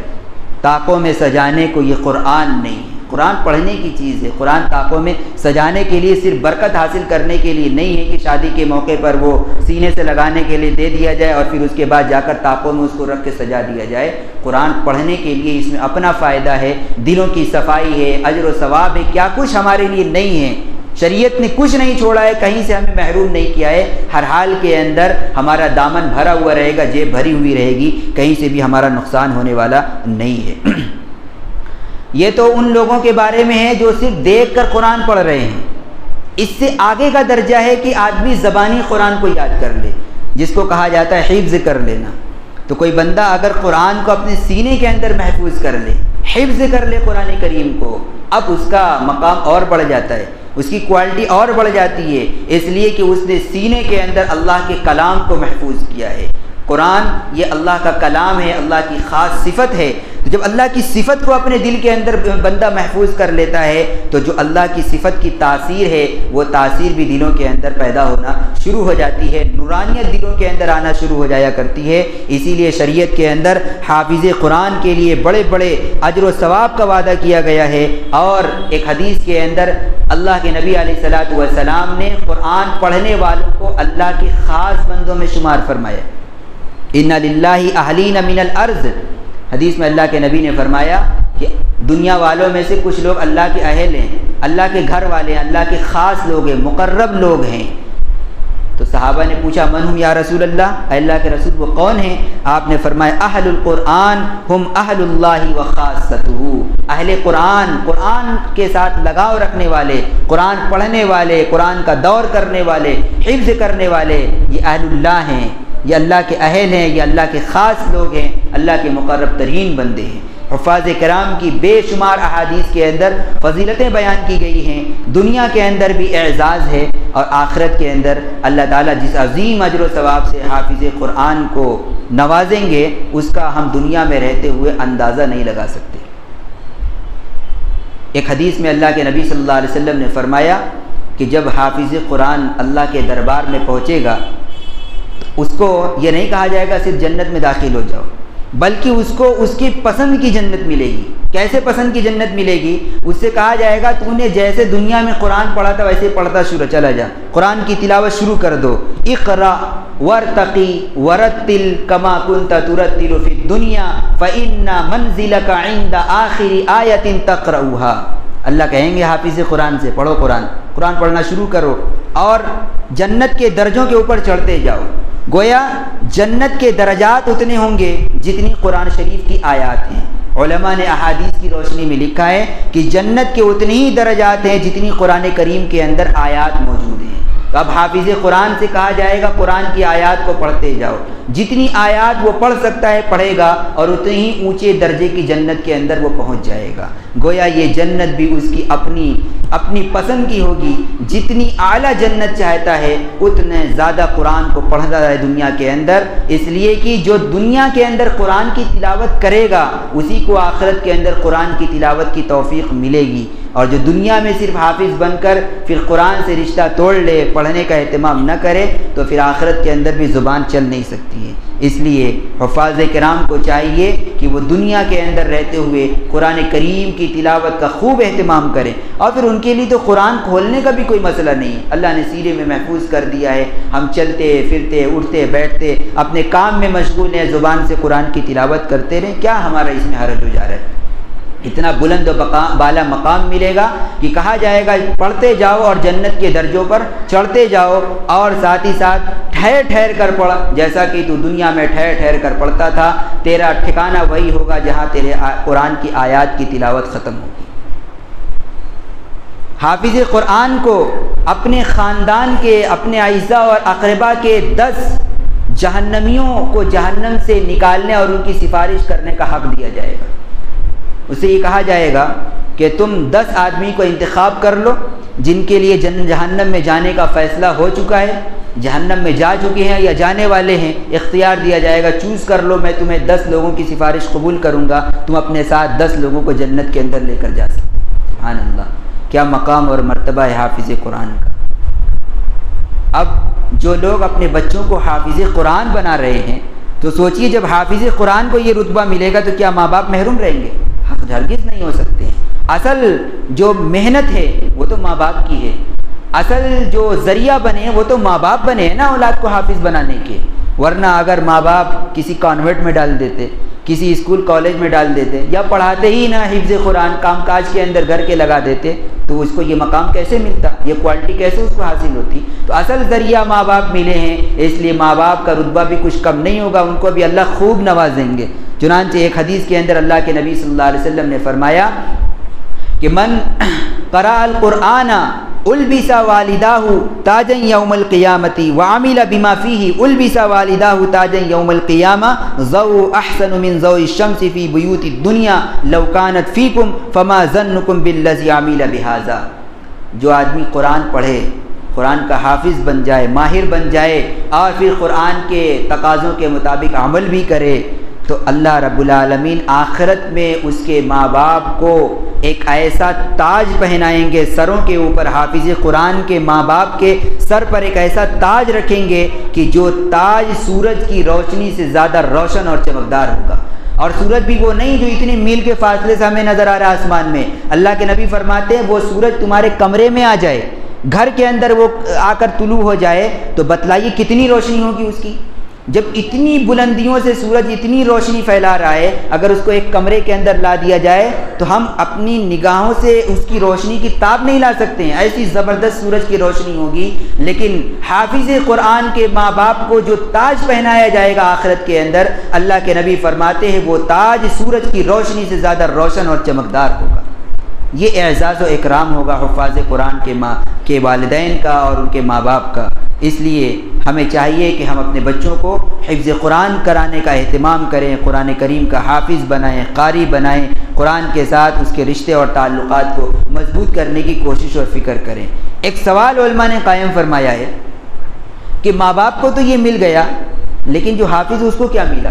S1: طاقوں میں سجانے کو یہ قرآن نہیں ہے، قرآن پڑھنے کی چیز ہے۔ قرآن طاقوں میں سجانے کے لیے، صرف برکت حاصل کرنے کے لیے نہیں ہے کہ شادی کے موقع پر وہ سینے سے لگانے کے لیے دے دیا جائے اور پھر اس کے بعد جا کر طاقوں میں اس کو رکھ کے سجا دیا جائے۔ قرآن پڑھنے کے لیے اس میں اپنا فائدہ ہے، دلوں کی صفائی ہے، اجر و ثواب ہے، کیا کچھ ہمارے لیے نہیں ہے۔ شریعت نے کچھ نہیں چھوڑا ہے، کہیں سے ہمیں محروم نہیں کیا ہے۔ ہر حال کے اندر ہمارا دامن بھرا ہوا رہے گا، جیب بھری ہوئی رہے گی، کہیں سے بھی ہمارا نقصان ہونے والا نہیں ہے۔ یہ تو ان لوگوں کے بارے میں ہے جو صرف دیکھ کر قرآن پڑھ رہے ہیں۔ اس سے آگے کا درجہ ہے کہ آدمی زبانی قرآن کو یاد کر لے، جس کو کہا جاتا ہے حفظ کر لینا۔ تو کوئی بندہ اگر قرآن کو اپنے سینے کے اندر محفوظ کر لے، حفظ کر لے قرآن کریم کو، اب اس کا مقام اور بڑھ جاتا ہے، اس کی کوالٹی اور بڑھ جاتی ہے، اس لیے کہ اس نے سینے کے اندر اللہ کے کلام کو محفوظ کیا ہے۔ قرآن یہ اللہ کا کلام ہے، اللہ کی خاص صفت ہے۔ تو جب اللہ کی صفت کو اپنے دل کے اندر بندہ محفوظ کر لیتا ہے تو جو اللہ کی صفت کی تاثیر ہے وہ تاثیر بھی دلوں کے اندر پیدا ہونا شروع ہو جاتی ہے، نورانیت دلوں کے اندر آنا شروع ہو جایا کرتی ہے۔ اسی لیے شریعت کے اندر حافظ قرآن کے لیے بڑے بڑے اجر و ثواب کا وعدہ کیا گیا ہے، اور ایک حدیث کے اندر اللہ کے نبی علیہ الصلوۃ والسلام نے قرآن پڑھنے والوں کو اللہ کے خاص بندوں میں شمار فرمایا۔ ان للہ اہلین من الارض، حدیث میں اللہ کے نبی نے فرمایا کہ دنیا والوں میں سے کچھ لوگ اللہ کے اہل ہیں، اللہ کے گھر والے ہیں، اللہ کے خاص لوگ ہیں، مقرب لوگ ہیں۔ تو صحابہ نے پوچھا من ہم یا رسول اللہ، اے اللہ کے رسول وہ کون ہیں؟ آپ نے فرمایا اہل القرآن ہم اہل اللہ و خاصتہ، اہل قرآن، قرآن کے ساتھ لگاؤ رکھنے والے، قرآن پڑھنے والے، قرآن کا دور کرنے والے، حفظ کرنے والے، یہ اہل اللہ ہیں، یہ اللہ کے اہل ہیں، یہ اللہ کے خاص لوگ ہیں، اللہ کے مقرب ترین بندے ہیں۔ حفاظ کرام کی بے شمار احادیث کے اندر فضیلتیں بیان کی گئی ہیں، دنیا کے اندر بھی اعزاز ہے، اور آخرت کے اندر اللہ تعالیٰ جس عظیم اجر و ثواب سے حافظ قرآن کو نوازیں گے اس کا ہم دنیا میں رہتے ہوئے اندازہ نہیں لگا سکتے۔ ایک حدیث میں اللہ کے نبی صلی اللہ علیہ وسلم نے فرمایا کہ جب حافظ قرآن اللہ کے دربار میں پہنچے گا اس کو یہ نہیں کہا جائے گا صرف جنت میں داخل ہو جاؤ، بلکہ اس کو اس کی پسند کی جنت ملے گی۔ کیسے پسند کی جنت ملے گی؟ اس سے کہا جائے گا تو نے جیسے دنیا میں قرآن پڑھا تھا ویسے پڑھتا چلا جا، قرآن کی تلاوت شروع کر دو۔ اقرا ورتقی ورتل کما کنت ترتل فی الدنیا فإن منزلک عند آخر آیۃ تقرؤها۔ اللہ کہیں گے حافظ قرآن سے پڑھو قرآن پڑھنا شروع کرو اور جنت کے درجوں کے اوپر چڑھتے جاؤ۔ گویا جنت کے درجات اتنے ہوں گے جتنی قرآن شریف کی آیات ہیں۔ علماء نے احادیث کی روشنی میں لکھا ہے کہ جنت کے اتنے ہی درجات ہیں جتنی قرآن کریم کے اندر آیات موجود ہیں۔ تو اب حافظ قرآن سے کہا جائے گا قرآن کی آیات کو پڑھتے جاؤ، جتنی آیات وہ پڑھ سکتا ہے پڑھے گا اور اتنے ہی اونچے درجے کی جنت کے اندر وہ پہنچ جائے گا۔ گویا یہ جنت بھی اس کی اپنی پسند کی ہوگی، جتنی اعلیٰ جنت چاہتا ہے اتنے زیادہ قرآن کو پڑھتا ہے دنیا کے اندر، اس لیے کہ جو دنیا کے اندر قرآن کی تلاوت کرے گا اسی کو آخرت کے اندر قرآن کی تلاوت کی توفیق ملے گی، اور جو دنیا میں صرف حافظ بن کر پھر قرآن سے رشتہ توڑ لے، پڑھنے کا اہتمام نہ کرے تو پھر آخرت کے اندر بھی زبان چل نہیں سکتی ہے۔ اس لیے حفاظ کرام کو چاہیے کہ وہ دنیا کے اندر رہتے ہوئے قرآن کریم کی تلاوت کا خوب اہتمام کریں، اور پھر ان کے لیے تو قرآن کھولنے کا بھی کوئی مسئلہ نہیں، اللہ نے سیرے میں محفوظ کر دیا ہے۔ ہم چلتے پھرتے اٹھتے بیٹھتے اپنے کام میں مشغول ہیں، زبان سے قرآن کی تلاوت کرتے رہیں، کیا ہمارا اس میں حرج ہو جا رہا ہے؟ اتنا بلند و بالا مقام ملے گا کہ کہا جائے گا پڑھتے جاؤ اور جنت کے درجوں پر چڑھتے جاؤ، اور ساتھ ہی ساتھ ٹھہر ٹھہر کر پڑھ، جیسا کہ تو دنیا میں ٹھہر ٹھہر کر پڑھتا تھا، تیرا ٹھکانہ وہی ہوگا جہاں تیرے قرآن کی آیات کی تلاوت ختم ہوگی۔ حافظ قرآن کو اپنے خاندان کے، اپنے اعزاء اور اقربا کے 10 جہنمیوں کو جہنم سے نکالنے اور ان کی سفارش کرنے کا حق دیا جائے گا۔ اسے یہ کہا جائے گا کہ تم 10 آدمی کو انتخاب کر لو جن کے لیے جہنم میں جانے کا فیصلہ ہو چکا ہے، جہنم میں جا چکے ہیں یا جانے والے ہیں، اختیار دیا جائے گا، چوز کر لو، میں تمہیں 10 لوگوں کی سفارش قبول کروں گا، تم اپنے ساتھ 10 لوگوں کو جنت کے اندر لے کر جا سکتے۔ سبحان اللہ، کیا مقام اور مرتبہ ہے حافظ قرآن کا۔ اب جو لوگ اپنے بچوں کو حافظ قرآن بنا رہے ہیں تو سوچئے جب حافظ قرآن کو یہ رتبہ ملے گا تو کیا ماں باپ محروم رہیں گے؟ ہرگز نہیں ہو سکتے ہیں۔ اصل جو محنت ہے وہ تو ماں باپ کی ہے، اصل جو ذریعہ بنے وہ تو ماں باپ بنے ہیں نا اولاد کو حافظ بنانے کے، ورنہ اگر ماں باپ کسی کانوینٹ میں ڈال دیتے، کسی اسکول کالج میں ڈال دیتے، یا پڑھاتے ہی نہ حفظ قرآن، کام کاج کے اندر گھر کے لگا دیتے، تو اس کو یہ مقام کیسے ملتا، یہ کوالٹی کیسے اس کو حاصل ہوتی؟ تو اصل ذریعہ ماں باپ ملے ہیں، اس لیے ماں باپ کا رتبہ بھی کچھ کم نہیں ہوگا، ان کو بھی اللہ خوب نوازیں گے۔ چنانچہ ایک حدیث کے اندر اللہ کے نبی صلی اللہ علیہ وسلم نے فرمایا کہ من قرأ القرآن البس والداہ تاجا یوم القیامۃ وعمل بما فیہ البس والداہ تاجا یوم القیامہ ضوء احسن من ضوء الشمس فی بیوت الدنیا لو کانت فیکم فما ظنکم بالذی عمل بہذا۔ جو آدمی قرآن پڑھے، قرآن کا حافظ بن جائے، ماہر بن جائے، اور پھر قرآن کے تقاضوں کے مطابق عمل بھی کرے، تو اللہ رب العالمین آخرت میں اس کے ماں باپ کو ایک ایسا تاج پہنائیں گے سروں کے اوپر۔ حافظ قرآن کے ماں باپ کے سر پر ایک ایسا تاج رکھیں گے کہ جو تاج سورج کی روشنی سے زیادہ روشن اور چمکدار ہوگا، اور سورج بھی وہ نہیں جو اتنے میل کے فاصلے سے ہمیں نظر آ رہا ہے آسمان میں۔ اللہ کے نبی فرماتے ہیں وہ سورج تمہارے کمرے میں آ جائے، گھر کے اندر وہ آ کر طلوع ہو جائے تو بتلائیے کتنی روشنی ہوگی اس کی۔ جب اتنی بلندیوں سے سورج اتنی روشنی پھیلا رہا ہے، اگر اس کو ایک کمرے کے اندر لا دیا جائے تو ہم اپنی نگاہوں سے اس کی روشنی کی تاب نہیں لا سکتے ہیں، ایسی زبردست سورج کی روشنی ہوگی۔ لیکن حافظ قرآن کے ماں باپ کو جو تاج پہنایا جائے گا آخرت کے اندر، اللہ کے نبی فرماتے ہیں وہ تاج سورج کی روشنی سے زیادہ روشن اور چمکدار ہوگا۔ یہ اعزاز و اکرام ہوگا حفاظ قرآن کے والدین کا اور ان کے ماں باپ کا۔ اس لیے ہمیں چاہیے کہ ہم اپنے بچوں کو حفظ قرآن کرانے کا اہتمام کریں، قرآن کریم کا حافظ بنائیں، قاری بنائیں، قرآن کے ساتھ اس کے رشتے اور تعلقات کو مضبوط کرنے کی کوشش اور فکر کریں۔ ایک سوال علماء نے قائم فرمایا ہے کہ ماں باپ کو تو یہ مل گیا، لیکن جو حافظ اس کو کیا ملا؟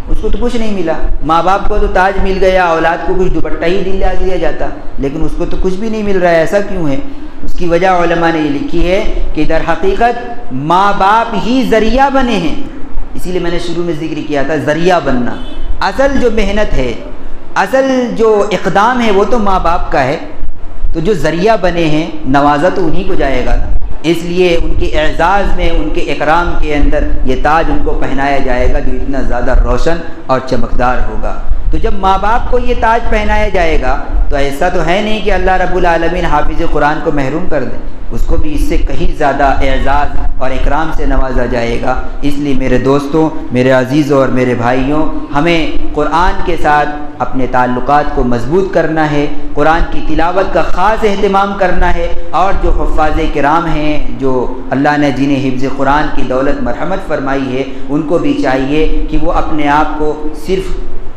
S1: اس کو تو کچھ نہیں ملا۔ ماں باپ کو تو تاج مل گیا، اولاد کو کچھ دوپٹہ ہی دیا جاتا، لیکن اس کو تو کچھ بھی نہیں مل رہا ہے، ایسا کیوں ہے؟ اس کی وجہ علماء نے یہ لکھی ہے کہ در حقیقت ماں باپ ہی ذریعہ بنے ہیں، اسی لیے میں نے شروع میں ذکر کیا تھا ذریعہ بننا۔ اصل جو محنت ہے، اصل جو اقدام ہے وہ تو ماں باپ کا ہے، تو جو ذریعہ بنے ہیں نوازا تو انہی کو جائے گا نا۔ اس لیے ان کے اعزاز میں، ان کے اکرام کے اندر یہ تاج ان کو پہنایا جائے گا جو اتنا زیادہ روشن اور چمکدار ہوگا۔ تو جب ماں باپ کو یہ تاج پہنایا جائے گا تو ایسا تو ہے نہیں کہ اللہ رب العالمین حافظ قرآن کو محروم کر دے، اس کو بھی اس سے کہیں زیادہ اعزاز اور اکرام سے نوازا جائے گا۔ اس لیے میرے دوستوں، میرے عزیزوں اور میرے بھائیوں، ہمیں قرآن کے ساتھ اپنے تعلقات کو مضبوط کرنا ہے، قرآن کی تلاوت کا خاص اہتمام کرنا ہے، اور جو حفاظ کرام ہیں، جو اللہ نے جنہیں حفظ قرآن کی دولت مرحمت فرمائی ہے، ان کو بھی چاہیے کہ وہ اپنے آپ کو صرف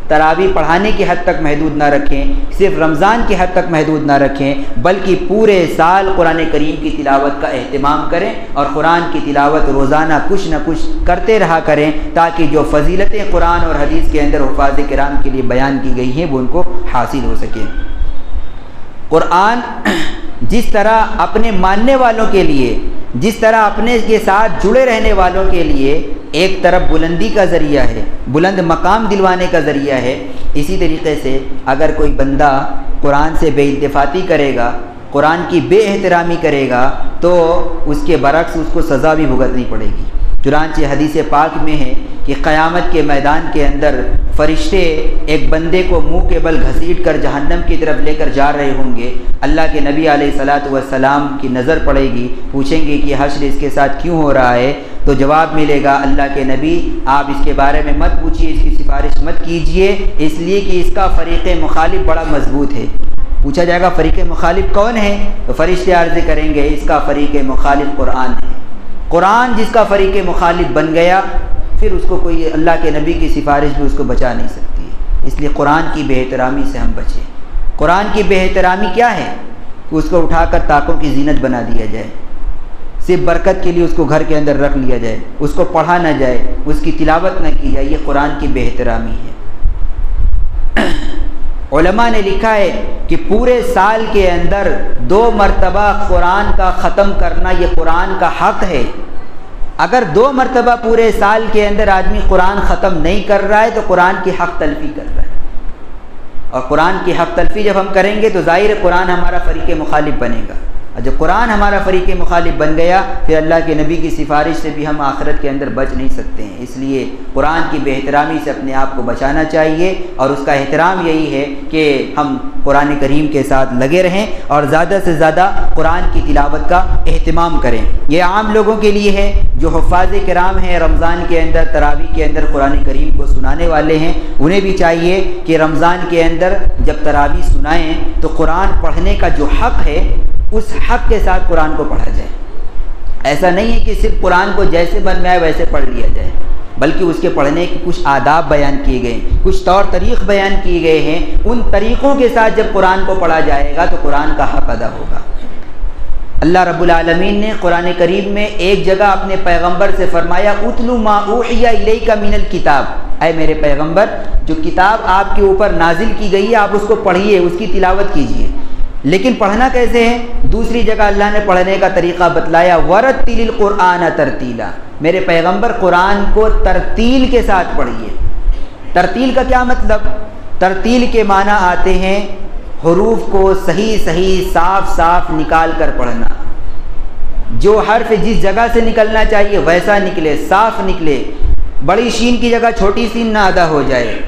S1: تراویح پڑھانے کی حد تک محدود نہ رکھیں، صرف رمضان کی حد تک محدود نہ رکھیں، بلکہ پورے سال قرآن کریم کی تلاوت کا اہتمام کریں اور قرآن کی تلاوت روزانہ کچھ نہ کچھ کرتے رہا کریں، تاکہ جو فضیلتیں قرآن اور حدیث کے اندر حفاظ کرام کے لیے بیان کی گئی ہیں وہ ان کو حاصل ہو سکیں۔ قرآن جس طرح اپنے ماننے والوں کے لیے، جس طرح اپنے کے ساتھ جڑے رہنے والوں کے لیے ایک طرف بلندی کا ذریعہ ہے، بلند مقام دلوانے کا ذریعہ ہے، اسی طریقے سے اگر کوئی بندہ قرآن سے بے التفاتی کرے گا، قرآن کی بے احترامی کرے گا، تو اس کے برعکس اس کو سزا بھی بھگتنی پڑے گی۔ چنانچہ حدیث پاک میں ہے کہ قیامت کے میدان کے اندر فرشتے ایک بندے کو منہ کے بل گھسیٹ کر جہنم کی طرف لے کر جا رہے ہوں گے۔ اللہ کے نبی علیہ الصلاۃ والسلام کی نظر پڑے گی، پوچھیں گے کہ حشر اس کے ساتھ کیوں ہو رہا ہے؟ تو جواب ملے گا، اللہ کے نبی آپ اس کے بارے میں مت پوچھیے، اس کی سفارش مت کیجیے، اس لیے کہ اس کا فریق مخالف بڑا مضبوط ہے۔ پوچھا جائے گا فریق مخالف کون ہے؟ تو فرشتے عرض کریں گے اس کا فریق مخالف قرآن ہے۔ قرآن جس کا فریق مخالف بن گیا، پھر اس کو کوئی اللہ کے نبی کی سفارش بھی اس کو بچا نہیں سکتی ہے۔ اس لیے قرآن کی بے احترامی سے ہم بچیں۔ قرآن کی بے احترامی کیا ہے؟ کہ اس کو اٹھا کر طاقوں کی زینت بنا دیا جائے، صرف برکت کے لیے اس کو گھر کے اندر رکھ لیا جائے، اس کو پڑھا نہ جائے، اس کی تلاوت نہ کی جائے، یہ قرآن کی بے احترامی ہے۔ علماء نے لکھا ہے کہ پورے سال کے اندر 2 مرتبہ قرآن کا ختم کرنا یہ قرآن کا حق ہے۔ اگر 2 مرتبہ پورے سال کے اندر آدمی قرآن ختم نہیں کر رہا ہے تو قرآن کی حق تلفی کر رہا ہے، اور قرآن کی حق تلفی جب ہم کریں گے تو ظاہر قرآن ہمارا فریق مخالف بنے گا، اور جب قرآن ہمارا فریق مخالف بن گیا پھر اللہ کے نبی کی سفارش سے بھی ہم آخرت کے اندر بچ نہیں سکتے ہیں۔ اس لیے قرآن کی بے احترامی سے اپنے آپ کو بچانا چاہیے، اور اس کا احترام یہی ہے کہ ہم قرآن کریم کے ساتھ لگے رہیں اور زیادہ سے زیادہ قرآن کی تلاوت کا اہتمام کریں۔ یہ عام لوگوں کے لیے ہے جو حفاظ کرام ہیں، رمضان کے اندر تراویح کے اندر قرآن کریم کو سنانے والے ہیں، انہیں بھی چاہیے کہ رمضان کے اندر جب تراویح سنائیں تو قرآن پڑھنے کا جو حق ہے اس حق کے ساتھ قرآن کو پڑھا جائے۔ ایسا نہیں ہے کہ صرف قرآن کو جیسے من میں آئے ویسے پڑھ لیا جائے، بلکہ اس کے پڑھنے کے کچھ آداب بیان کیے گئے ہیں، کچھ طور طریق بیان کیے گئے ہیں، ان طریقوں کے ساتھ جب قرآن کو پڑھا جائے گا تو قرآن کا حق ادا ہوگا۔ اللہ رب العالمین نے قرآن کریم میں ایک جگہ اپنے پیغمبر سے فرمایا اتلو ما اوحی الیک من الکتاب، اے میرے پیغمبر جو کتاب آپ کے اوپر نازل کی گئی ہے آپ اس کو پڑھیے، اس کی تلاوت کیجیے۔ لیکن پڑھنا کیسے ہے؟ دوسری جگہ اللہ نے پڑھنے کا طریقہ بتلایا، ورتل القرآن ترتیلا، میرے پیغمبر قرآن کو ترتیل کے ساتھ پڑھیے۔ ترتیل کا کیا مطلب؟ ترتیل کے معنی آتے ہیں حروف کو صحیح صحیح صاف صاف نکال کر پڑھنا، جو حرف جس جگہ سے نکلنا چاہیے ویسا نکلے، صاف نکلے، بڑی شین کی جگہ چھوٹی سین نہ ادا ہو جائے،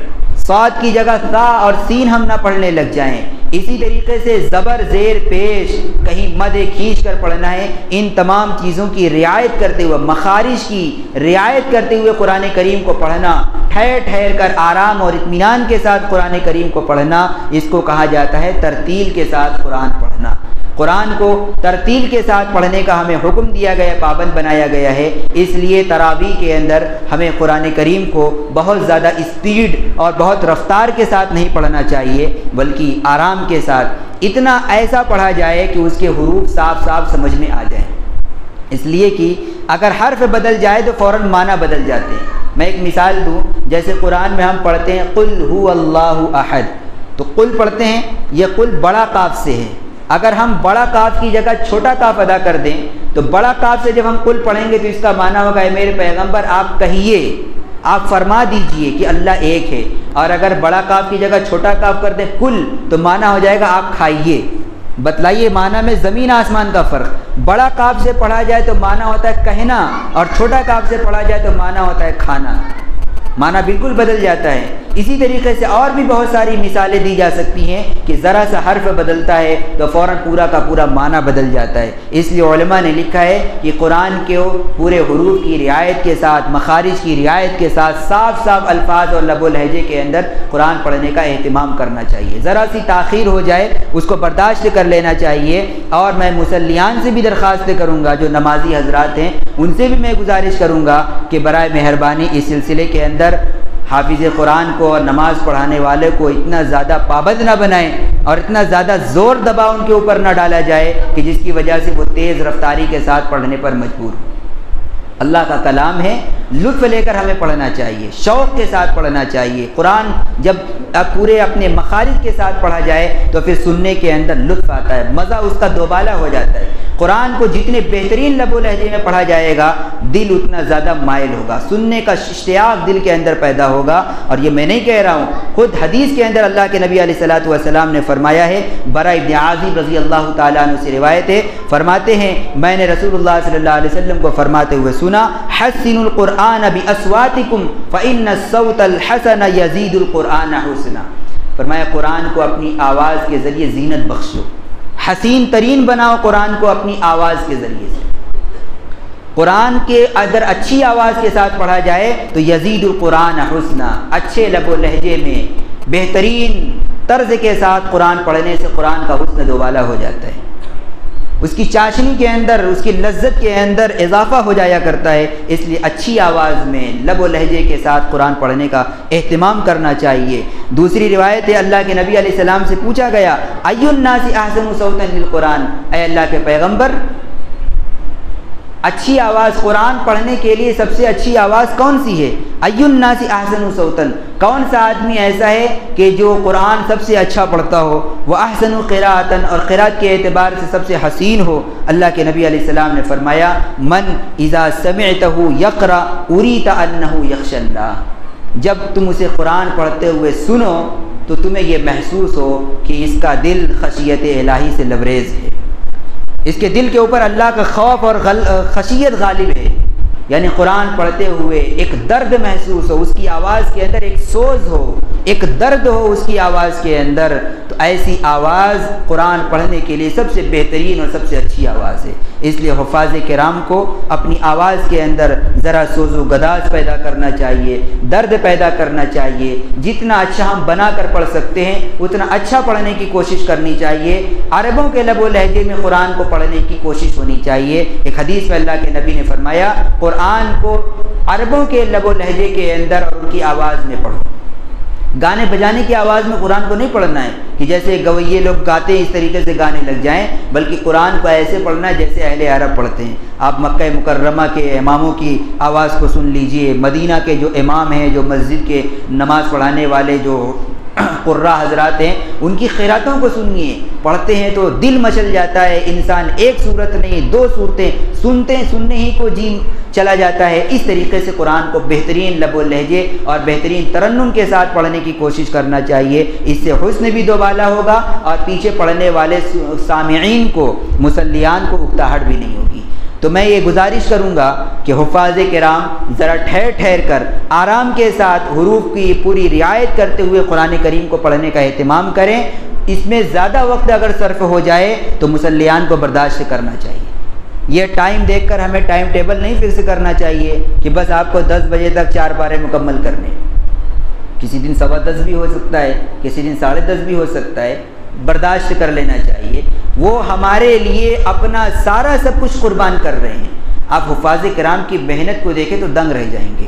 S1: صاد کی جگہ سا اور سین ہم نہ پڑھنے لگ جائیں۔ اسی طریقے سے زبر زیر پیش کہیں مد کھینچ کر پڑھنا ہے۔ ان تمام چیزوں کی رعایت کرتے ہوئے، مخارج کی رعایت کرتے ہوئے قرآن کریم کو پڑھنا، ٹھہر ٹھہر کر آرام اور اطمینان کے ساتھ قرآن کریم کو پڑھنا، اس کو کہا جاتا ہے ترتیل کے ساتھ قرآن پڑھنا۔ قرآن کو ترتیل کے ساتھ پڑھنے کا ہمیں حکم دیا گیا، پابند بنایا گیا ہے۔ اس لیے تراویح کے اندر ہمیں قرآن کریم کو بہت زیادہ اسپیڈ اور بہت رفتار کے ساتھ نہیں پڑھنا چاہیے، بلکہ آرام کے ساتھ اتنا ایسا پڑھا جائے کہ اس کے حروف صاف صاف سمجھ میں آ جائیں، اس لیے کہ اگر حرف بدل جائے تو فوراً معنی بدل جاتے ہیں۔ میں ایک مثال دوں، جیسے قرآن میں ہم پڑھتے ہیں قل هو اللہ احد، تو قل پڑھتے ہیں، یہ قل بڑا کاف سے ہے، اگر ہم بڑا کاف کی جگہ چھوٹا کاف ادا کر دیں تو بڑا کاف سے جب ہم قل پڑھیں گے تو اس کا معنی ہوگا اے میرے پیغمبر آپ کہیے، آپ فرما دیجئے کہ اللہ ایک ہے، اور اگر بڑا کاف کی جگہ چھوٹا کاف کر دیں کل تو معنی ہو جائے گا آپ کھائیے۔ بتلائیے معنی میں زمین آسمان کا فرق۔ بڑا قاف سے پڑھا جائے تو معنی ہوتا ہے کہنا، اور چھوٹا قاف سے پڑھا جائے تو معنی ہوتا ہے کھانا، معنی بالکل بدل جاتا ہے۔ اسی طریقے سے اور بھی بہت ساری مثالیں دی جا سکتی ہیں کہ ذرا سا حرف بدلتا ہے تو فوراً پورا کا پورا معنی بدل جاتا ہے۔ اس لیے علماء نے لکھا ہے کہ قرآن کے پورے حروف کی رعایت کے ساتھ، مخارج کی رعایت کے ساتھ، صاف صاف الفاظ اور لب و لہجے کے اندر قرآن پڑھنے کا اہتمام کرنا چاہیے۔ ذرا سی تاخیر ہو جائے اس کو برداشت کر لینا چاہیے۔ اور میں مصلیان سے بھی درخواست کروں گا، جو نمازی حضرات ہیں ان سے بھی میں گزارش کروں گا کہ برائے مہربانی اس سلسلے کے اندر حافظ قرآن کو اور نماز پڑھانے والے کو اتنا زیادہ پابند نہ بنائیں اور اتنا زیادہ زور دباؤ ان کے اوپر نہ ڈالا جائے کہ جس کی وجہ سے وہ تیز رفتاری کے ساتھ پڑھنے پر مجبور ہو۔ اللہ کا کلام ہے، لطف لے کر ہمیں پڑھنا چاہیے، شوق کے ساتھ پڑھنا چاہیے۔ قرآن جب پورے اپنے مخارج کے ساتھ پڑھا جائے تو پھر سننے کے اندر لطف آتا ہے، مزہ اس کا دوبالا ہو جاتا ہے۔ قرآن کو جتنے بہترین لب و لہجے میں پڑھا جائے گا دل اتنا زیادہ مائل ہوگا، سننے کا اشتیاق دل کے اندر پیدا ہوگا۔ اور یہ میں نہیں کہہ رہا ہوں، خود حدیث کے اندر اللہ کے نبی علیہ الصلوۃ والسلام نے فرمایا ہے، برا ابن عازب رضی اللہ تعالیٰ عنہ سے روایت ہے، فرماتے ہیں میں نے رسول اللہ صلی اللہ علیہ وسلم کو فرماتے ہوئے سنا، حسنوا القرآن باصواتکم فإن الصوت الحسن یزید القرآن حسنا۔ فرمایا قرآن کو اپنی آواز کے ذریعے زینت بخشو، حسین ترین بناؤ قرآن کو اپنی آواز کے ذریعے سے۔ قرآن کے اگر اچھی آواز کے ساتھ پڑھا جائے تو یزید القرآن حسنا، اچھے لب و لہجے میں بہترین طرز کے ساتھ قرآن پڑھنے سے قرآن کا حسن دوبالا ہو جاتا ہے، اس کی چاشنی کے اندر، اس کی لذت کے اندر اضافہ ہو جایا کرتا ہے۔ اس لیے اچھی آواز میں لب و لہجے کے ساتھ قرآن پڑھنے کا اہتمام کرنا چاہیے۔ دوسری روایت ہے، اللہ کے نبی علیہ السلام سے پوچھا گیا، ای الناس احسن صوتا للقرآن، اے اللہ کے پیغمبر اچھی آواز قرآن پڑھنے کے لیے سب سے اچھی آواز کون سی ہے؟ ای الناس احسن صوتا، کون سا آدمی ایسا ہے کہ جو قرآن سب سے اچھا پڑھتا ہو، وہ احسن قراءۃ، اور قراءت کے اعتبار سے سب سے حسین ہو؟ اللہ کے نبی علیہ السلام نے فرمایا، من اذا سمعتہ یقرأ اریت انہ یخشی اللہ، جب تم اسے قرآن پڑھتے ہوئے سنو تو تمہیں یہ محسوس ہو کہ اس کا دل خشیت الہی سے لبریز ہے، اس کے دل کے اوپر اللہ کا خوف اور خشیت غالب ہے۔ یعنی قرآن پڑھتے ہوئے ایک درد محسوس ہو، اس کی آواز کے اندر ایک سوز ہو، ایک درد ہو اس کی آواز کے اندر، تو ایسی آواز قرآن پڑھنے کے لیے سب سے بہترین اور سب سے اچھی آواز ہے۔ اس لیے حفاظ کرام کو اپنی آواز کے اندر ذرا سوز و گداز پیدا کرنا چاہیے، درد پیدا کرنا چاہیے۔ جتنا اچھا ہم بنا کر پڑھ سکتے ہیں اتنا اچھا پڑھنے کی کوشش کرنی چاہیے۔ عربوں کے لب و لہجے میں قرآن کو پڑھنے کی کوشش ہونی چاہیے۔ ایک حدیث میں اللہ کے نبی نے فرمایا، قرآن کو عربوں کے لب و لہجے کے اندر اور ان کی آواز میں پڑھو۔ گانے بجانے کی آواز میں قرآن کو نہیں پڑھنا ہے کہ جیسے گویے لوگ گاتے ہیں اس طریقے سے گانے لگ جائیں، بلکہ قرآن کو ایسے پڑھنا ہے جیسے اہل عرب پڑھتے ہیں۔ آپ مکہ مکرمہ کے اماموں کی آواز کو سن لیجئے، مدینہ کے جو امام ہیں، جو مسجد کے نماز پڑھانے والے جو قراء حضرات ہیں، ان کی قراتوں کو سنیے، پڑھتے ہیں تو دل مچل جاتا ہے، انسان ایک صورت نہیں دو صورتیں سننے ہی کو جی چلا جاتا ہے۔ اس طریقے سے قرآن کو بہترین لب و لہجے اور بہترین ترنم کے ساتھ پڑھنے کی کوشش کرنا چاہیے۔ اس سے حسن بھی دوبالا ہوگا اور پیچھے پڑھنے والے سامعین کو، مصلیان کو اکتاہٹ بھی نہیں ہوگی۔ تو میں یہ گزارش کروں گا کہ حفاظ کرام ذرا ٹھہر ٹھہر کر آرام کے ساتھ حروف کی پوری رعایت کرتے ہوئے قرآن کریم کو پڑھنے کا اہتمام کریں۔ اس میں زیادہ وقت اگر صرف ہو جائے تو مصلیان کو برداشت کرنا چاہیے۔ یہ ٹائم دیکھ کر ہمیں ٹائم ٹیبل نہیں فکس کرنا چاہیے کہ بس آپ کو 10 بجے تک 4 پارے مکمل کرنے، کسی دن 10:15 بھی ہو سکتا ہے، کسی دن 10:30 بھی ہو سکتا ہے، برداشت کر لینا چاہیے۔ وہ ہمارے لیے اپنا سارا سب کچھ قربان کر رہے ہیں۔ آپ حفاظ کرام کی محنت کو دیکھیں تو دنگ رہ جائیں گے۔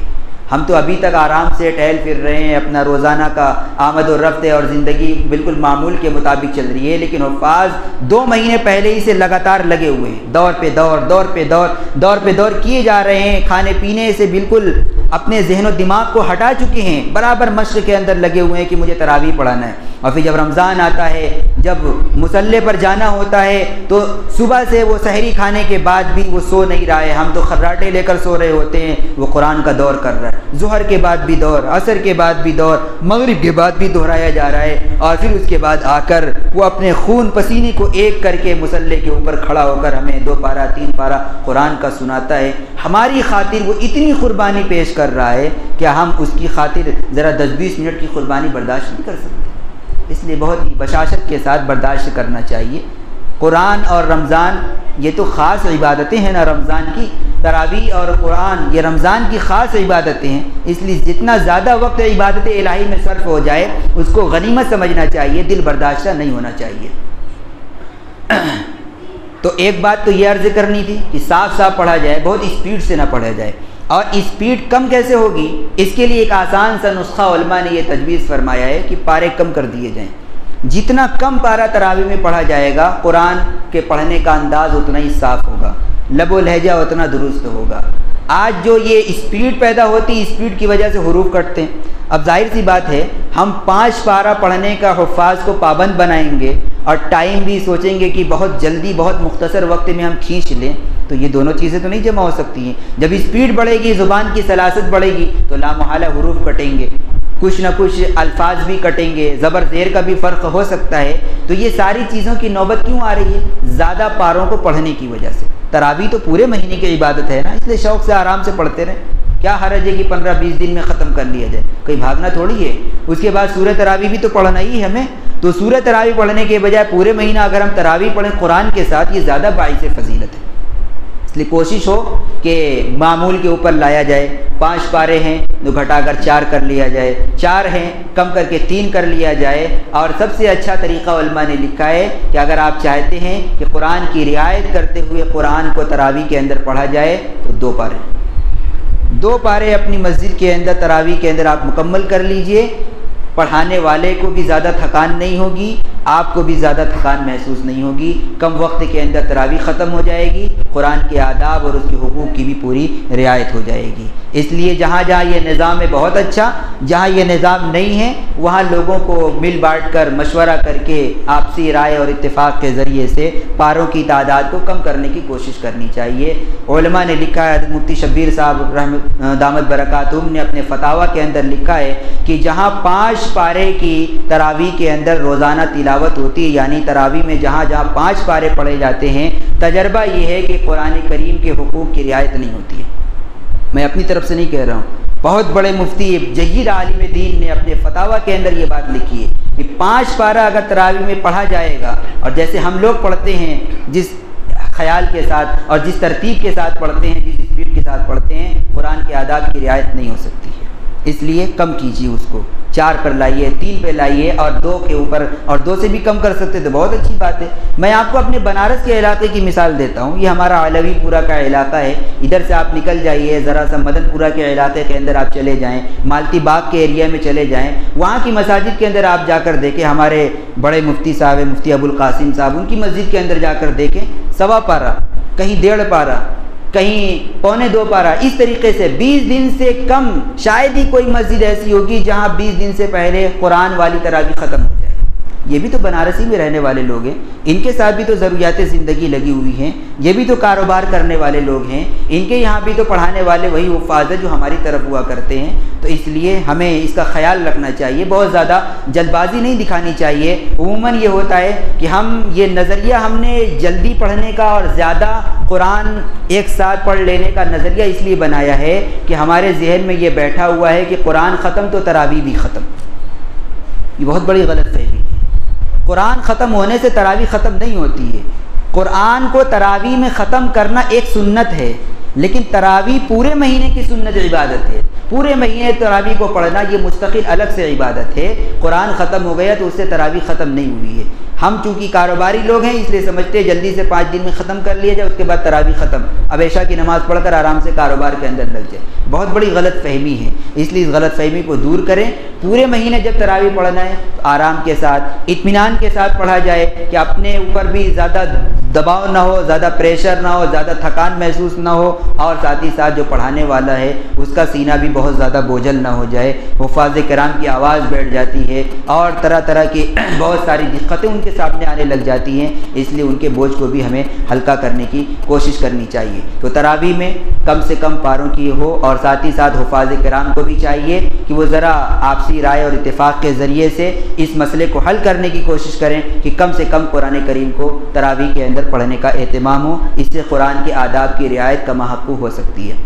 S1: ہم تو ابھی تک آرام سے ٹہل پھر رہے ہیں، اپنا روزانہ کا آمد و رفت ہے اور زندگی بالکل معمول کے مطابق چل رہی ہے، لیکن حفاظ 2 مہینے پہلے ہی سے لگاتار لگے ہوئے ہیں، دور پہ دور کیے جا رہے ہیں، کھانے پینے سے بالکل اپنے ذہن و دماغ کو ہٹا چکے ہیں، برابر مشق کے اندر لگے ہوئے ہیں کہ مجھے تراویح پڑھانا ہے۔ اور پھر جب رمضان آتا ہے، جب مصلی پر جانا ہوتا ہے تو صبح سے وہ سحری کھانے کے بعد بھی وہ سو نہیں رہا ہے، ہم تو خراٹے لے کر سو رہے ہوتے ہیں، وہ قرآن کا دور کر رہا ہے، ظہر کے بعد بھی دور، عصر کے بعد بھی دور، مغرب کے بعد بھی دہرایا جا رہا ہے، اور پھر اس کے بعد آ کر وہ اپنے خون پسینے کو ایک کر کے مصلی کے اوپر کھڑا ہو کر ہمیں 2 پارہ 3 پارہ قرآن کا سناتا ہے۔ ہماری خاطر وہ اتنی قربانی پیش کر رہا ہے کہ ہم اس کی خاطر ذرا 10-20 منٹ کی قربانی برداشت نہیں کر سکتے، اس لیے بہت ہی بشاشت کے ساتھ برداشت کرنا چاہیے۔ قرآن اور رمضان یہ تو خاص عبادتیں ہیں نا، رمضان کی تراویح اور قرآن یہ رمضان کی خاص عبادتیں ہیں، اس لیے جتنا زیادہ وقت عبادت الہی میں صرف ہو جائے اس کو غنیمت سمجھنا چاہیے، دل برداشتہ نہیں ہونا چاہیے۔ تو ایک بات تو یہ عرض کرنی تھی کہ صاف صاف پڑھا جائے، بہت اسپیڈ سے نہ پڑھا جائے، اور اسپیڈ کم کیسے ہوگی اس کے لیے ایک آسان سا نسخہ علماء نے یہ تجویز فرمایا ہے کہ پارے کم کر دیے جائیں۔ جتنا کم پارہ تراویح میں پڑھا جائے گا قرآن کے پڑھنے کا انداز اتنا ہی صاف ہوگا، لب و لہجہ اتنا درست ہوگا۔ آج جو یہ اسپیڈ پیدا ہوتی، اسپیڈ کی وجہ سے حروف کٹتے ہیں۔ اب ظاہر سی بات ہے ہم 5 پارہ پڑھنے کا حفاظ کو پابند بنائیں گے اور ٹائم بھی سوچیں گے کہ بہت جلدی بہت مختصر وقت میں ہم کھینچ لیں، تو یہ دونوں چیزیں تو نہیں جمع ہو سکتی ہیں۔ جب اسپیڈ بڑھے گی، زبان کی سلاست بڑھے گی تو لامحالہ حروف کٹیں گے، کچھ نہ کچھ الفاظ بھی کٹیں گے، زبر زیر کا بھی فرق ہو سکتا ہے۔ تو یہ ساری چیزوں کی نوبت کیوں آ رہی ہے؟ زیادہ پاروں کو پڑھنے کی وجہ سے۔ تراویح تو پورے مہینے کی عبادت ہے نا، اس لیے شوق سے آرام سے پڑھتے رہیں، کیا حرج ہے کہ 15-20 دن میں ختم کر لیا جائے، کوئی بھاگنا تھوڑی ہے۔ اس کے بعد سورہ تراویح بھی تو پڑھنا ہی ہمیں، تو سورہ تراویح پڑھنے کے بجائے پورے مہینہ اگر ہم تراویح پڑھیں قرآن کے ساتھ، یہ زیادہ باعث فضیلت ہے۔ اس لیے کوشش ہو کہ معمول کے اوپر لایا جائے۔ 5 پارے ہیں تو گھٹا کر 4 کر لیا جائے، 4 ہیں کم کر کے 3 کر لیا جائے، اور سب سے اچھا طریقہ علماء نے لکھا ہے کہ اگر آپ چاہتے ہیں کہ قرآن کی رعایت کرتے ہوئے قرآن کو تراویح کے اندر پڑھا جائے تو 2 پارے اپنی مسجد کے اندر تراویح کے اندر آپ مکمل کر لیجئے۔ پڑھانے والے کو بھی زیادہ تھکان نہیں ہوگی، آپ کو بھی زیادہ تھکان محسوس نہیں ہوگی، کم وقت کے اندر تراویح ختم ہو جائے گی، قرآن کے آداب اور اس کے حقوق کی بھی پوری رعایت ہو جائے گی۔ اس لیے جہاں جہاں یہ نظام ہے بہت اچھا، جہاں یہ نظام نہیں ہے وہاں لوگوں کو مل بانٹ کر مشورہ کر کے آپسی رائے اور اتفاق کے ذریعے سے پاروں کی تعداد کو کم کرنے کی کوشش کرنی چاہیے۔ علماء نے لکھا ہے، مفتی شبیر صاحب دامت برکاتہم نے اپنے فتاویٰ کے اندر لکھا ہے کہ جہاں 5 پارے کی تراویح کے اندر روزانہ تلاوت ہوتی ہے، یعنی تراویح میں جہاں جہاں 5 پارے پڑھے جاتے ہیں، تجربہ یہ ہے کہ قرآن کریم کے حقوق کی رعایت نہیں ہوتی ہے۔ میں اپنی طرف سے نہیں کہہ رہا ہوں، بہت بڑے مفتی جید عالم دین نے اپنے فتاویٰ کے اندر یہ بات لکھی ہے کہ 5 پارہ اگر تراویح میں پڑھا جائے گا، اور جیسے ہم لوگ پڑھتے ہیں جس خیال کے ساتھ اور جس ترتیب کے ساتھ پڑھتے ہیں، جس اسپیڈ کے ساتھ پڑھتے ہیں، قرآن کے آداب کی رعایت نہیں ہو سکتی ہے۔ اس لیے کم کیجیے، اس کو 4 پر لائیے، 3 پہ لائیے، اور 2 کے اوپر، اور 2 سے بھی کم کر سکتے تو بہت اچھی بات ہے۔ میں آپ کو اپنے بنارس کے علاقے کی مثال دیتا ہوں، یہ ہمارا علوی پورہ کا علاقہ ہے، ادھر سے آپ نکل جائیے، ذرا سا مدن پورہ کے علاقے کے اندر آپ چلے جائیں، مالتی باغ کے ایریا میں چلے جائیں، وہاں کی مساجد کے اندر آپ جا کر دیکھیں، ہمارے بڑے مفتی صاحب ہیں مفتی ابوالقاسم صاحب، ان کی مسجد کے اندر جا کر دیکھیں 1.25 پارہ، کہیں 1.5 پارہ، کہیں 1.25 پارہ، اس طریقے سے 20 دن سے کم شاید ہی کوئی مسجد ایسی ہوگی جہاں 20 دن سے پہلے قرآن والی تراویح ختم ہو جائے۔ یہ بھی تو بنارسی میں رہنے والے لوگ ہیں، ان کے ساتھ بھی تو ضروریات زندگی لگی ہوئی ہیں، یہ بھی تو کاروبار کرنے والے لوگ ہیں، ان کے یہاں بھی تو پڑھانے والے وہی حفاظ ہیں جو ہماری طرف ہوا کرتے ہیں۔ تو اس لیے ہمیں اس کا خیال رکھنا چاہیے، بہت زیادہ جلد بازی نہیں دکھانی چاہیے۔ عموماً یہ ہوتا ہے کہ یہ نظریہ ہم نے جلدی پڑھنے کا اور زیادہ قرآن ایک ساتھ پڑھ لینے کا نظریہ اس لیے بنایا ہے کہ ہمارے ذہن میں یہ بیٹھا ہوا ہے کہ قرآن ختم تو تراویح بھی ختم۔ یہ بہت بڑی غلط فہمی ہے۔ قرآن ختم ہونے سے تراویح ختم نہیں ہوتی ہے۔ قرآن کو تراویح میں ختم کرنا ایک سنت ہے، لیکن تراویح پورے مہینے کی سنت عبادت ہے۔ پورے مہینے تراویح کو پڑھنا یہ مستقل الگ سے عبادت ہے۔ قرآن ختم ہو گیا تو اس سے تراویح ختم نہیں ہوئی ہے۔ ہم چونکہ کاروباری لوگ ہیں اس لیے سمجھتے ہیں جلدی سے 5 دن میں ختم کر لیا جائے، اس کے بعد تراویح ختم، اب عشاء کی نماز پڑھ کر آرام سے کاروبار کے اندر لگ جائے۔ بہت بڑی غلط فہمی ہے، اس لیے اس غلط فہمی کو دور کریں۔ پورے مہینے جب تراویح پڑھنا ہے تو آرام کے ساتھ اطمینان کے ساتھ پڑھا جائے کہ اپنے اوپر بھی زیادہ دباؤ نہ ہو، زیادہ پریشر نہ ہو، زیادہ تھکان محسوس نہ ہو، اور ساتھ ہی ساتھ جو پڑھانے والا ہے اس کا سینہ بھی بہت زیادہ بوجھل نہ ہو جائے۔ حفاظ کرام کی آواز بیٹھ جاتی ہے اور طرح طرح کی بہت ساری دقتیں ان کے سامنے آنے لگ جاتی ہیں، اس لیے ان کے بوجھ کو بھی ہمیں ہلکا کرنے کی کوشش کرنی چاہیے۔ تو تراویح میں کم سے کم پاروں کی ہو، اور ساتھ ہی ساتھ حفاظ کرام کو بھی چاہیے کہ وہ ذرا آپسی رائے اور اتفاق کے ذریعے سے اس مسئلے کو حل کرنے کی کوشش کریں کہ کم سے کم قرآن کریم کو تراویح کے اندر پڑھنے کا اہتمام ہو۔ اس سے قرآن کے آداب کی رعایت کا محقق ہو سکتی ہے۔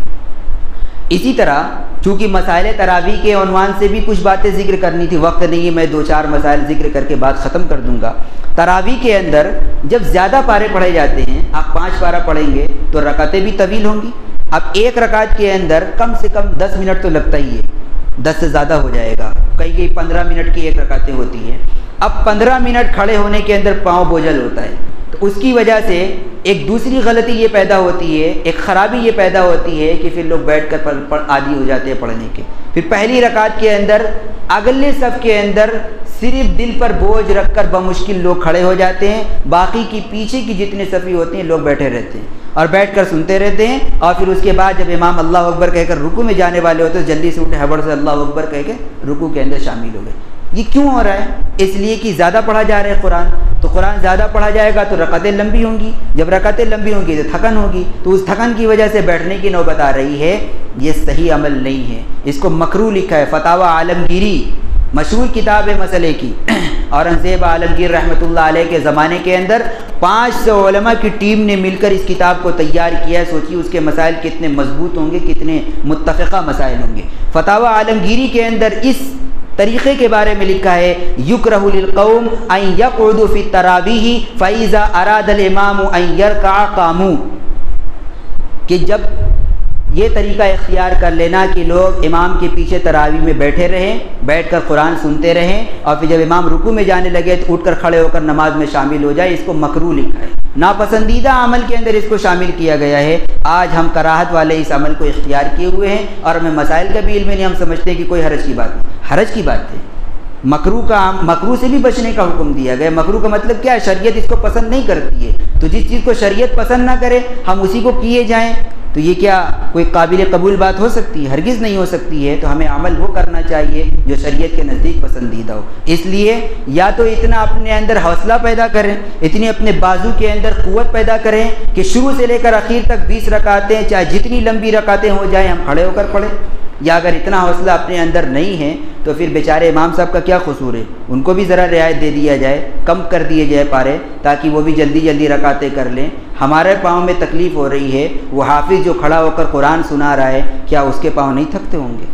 S1: اسی طرح چونکہ مسائل تراویح کے عنوان سے بھی کچھ باتیں ذکر کرنی تھی، وقت نہیں ہے، میں 2-4 مسائل ذکر کر کے بات ختم کر دوں گا۔ تراویح کے اندر جب زیادہ پارے پڑھے جاتے ہیں، آپ 5 پارہ پڑھیں گے تو رکعتیں بھی طویل ہوں گی۔ اب ایک رکعت کے اندر کم سے کم 10 منٹ تو لگتا ہی ہے، 10 سے زیادہ ہو جائے گا، کئی 15 منٹ کی ایک رکعتیں ہوتی ہیں۔ اب 15 منٹ کھڑے ہونے کے اندر پاؤں بوجھل ہوتا ہے، تو اس کی وجہ سے ایک دوسری غلطی یہ پیدا ہوتی ہے، ایک خرابی یہ پیدا ہوتی ہے کہ پھر لوگ بیٹھ کر عادی ہو جاتے ہیں پڑھنے کے۔ پھر پہلی رکعت کے اندر اگلے صف کے اندر صرف دل پر بوجھ رکھ کر بمشکل لوگ کھڑے ہو جاتے ہیں، باقی کی پیچھے کی جتنے صفی ہوتے ہیں لوگ بیٹھے رہتے ہیں اور بیٹھ کر سنتے رہتے ہیں، اور پھر اس کے بعد جب امام اللہ اکبر کہہ کر رکوع میں جانے والے ہوتے ہیں جلدی سے اٹھے ہبڑ سے اللہ اکبر کہہ کے رکوع کے اندر شامل ہو گئے۔ یہ کیوں ہو رہا ہے؟ اس لیے کہ زیادہ پڑھا جا رہا ہے قرآن، تو قرآن زیادہ پڑھا جائے گا تو رکعتیں لمبی ہوں گی، جب رکعتیں لمبی ہوں گی تو تھکن ہوگی، تو اس تھکن کی وجہ سے بیٹھنے کی نوبت آ رہی ہے۔ یہ صحیح عمل نہیں ہے، اس کو مکروہ لکھا ہے۔ فتاوی عالمگیری مشہور کتاب ہے مسئلے کی، اورنگزیب عالمگیر رحمۃ اللہ علیہ کے زمانے کے اندر 500 علماء کی ٹیم نے مل کر اس کتاب کو تیار کیا ہے۔ سوچیے اس کے مسائل کتنے مضبوط ہوں گے، کتنے متفقہ مسائل ہوں گے۔ فتاوی عالمگیری کے اندر اس طریقے کے بارے میں لکھا ہے یکرہ للقوم ان یقعدوا فی التراویح فاذا اراد الامام ان یرکع قاموا، کہ جب یہ طریقہ اختیار کر لینا کہ لوگ امام کے پیچھے تراویح میں بیٹھے رہیں، بیٹھ کر قرآن سنتے رہیں، اور پھر جب امام رکوع میں جانے لگے تو اٹھ کر کھڑے ہو کر نماز میں شامل ہو جائے، اس کو مکروہ لکھا ہے۔ ناپسندیدہ عمل کے اندر اس کو شامل کیا گیا ہے۔ آج ہم کراہت والے اس عمل کو اختیار کیے ہوئے ہیں، اور ہمیں مسائل کا بھی علم نہیں، ہم سمجھتے ہیں کہ کوئی حرج کی بات نہیں۔ حرج کی بات ہے، مکروہ سے بھی بچنے کا حکم دیا گیا۔ مکروہ کا مطلب کیا ہے؟ شریعت اس کو پسند نہیں کرتی ہے، تو جس چیز کو شریعت پسند نہ کرے ہم اسی کو کیے جائیں تو یہ کیا کوئی قابل قبول بات ہو سکتی ہے؟ ہرگز نہیں ہو سکتی ہے۔ تو ہمیں عمل وہ کرنا چاہیے جو شریعت کے نزدیک پسندیدہ ہو۔ اس لیے یا تو اتنا اپنے اندر حوصلہ پیدا کریں، اتنی اپنے بازو کے اندر قوت پیدا کریں کہ شروع سے لے کر آخر تک 20 رکعتیں، چاہے جتنی لمبی رکعتیں ہو جائیں، ہم کھڑے ہو کر پڑھیں۔ یا اگر اتنا حوصلہ اپنے اندر نہیں ہے تو پھر بیچارے امام صاحب کا کیا قصور ہے؟ ان کو بھی ذرا رعایت دے دیا جائے، کم کر دیے جائے پارے، تاکہ وہ بھی جلدی جلدی رکعتیں کر لیں۔ ہمارے پاؤں میں تکلیف ہو رہی ہے، وہ حافظ جو کھڑا ہو کر قرآن سنا رہا ہے، کیا اس کے پاؤں نہیں تھکتے ہوں گے؟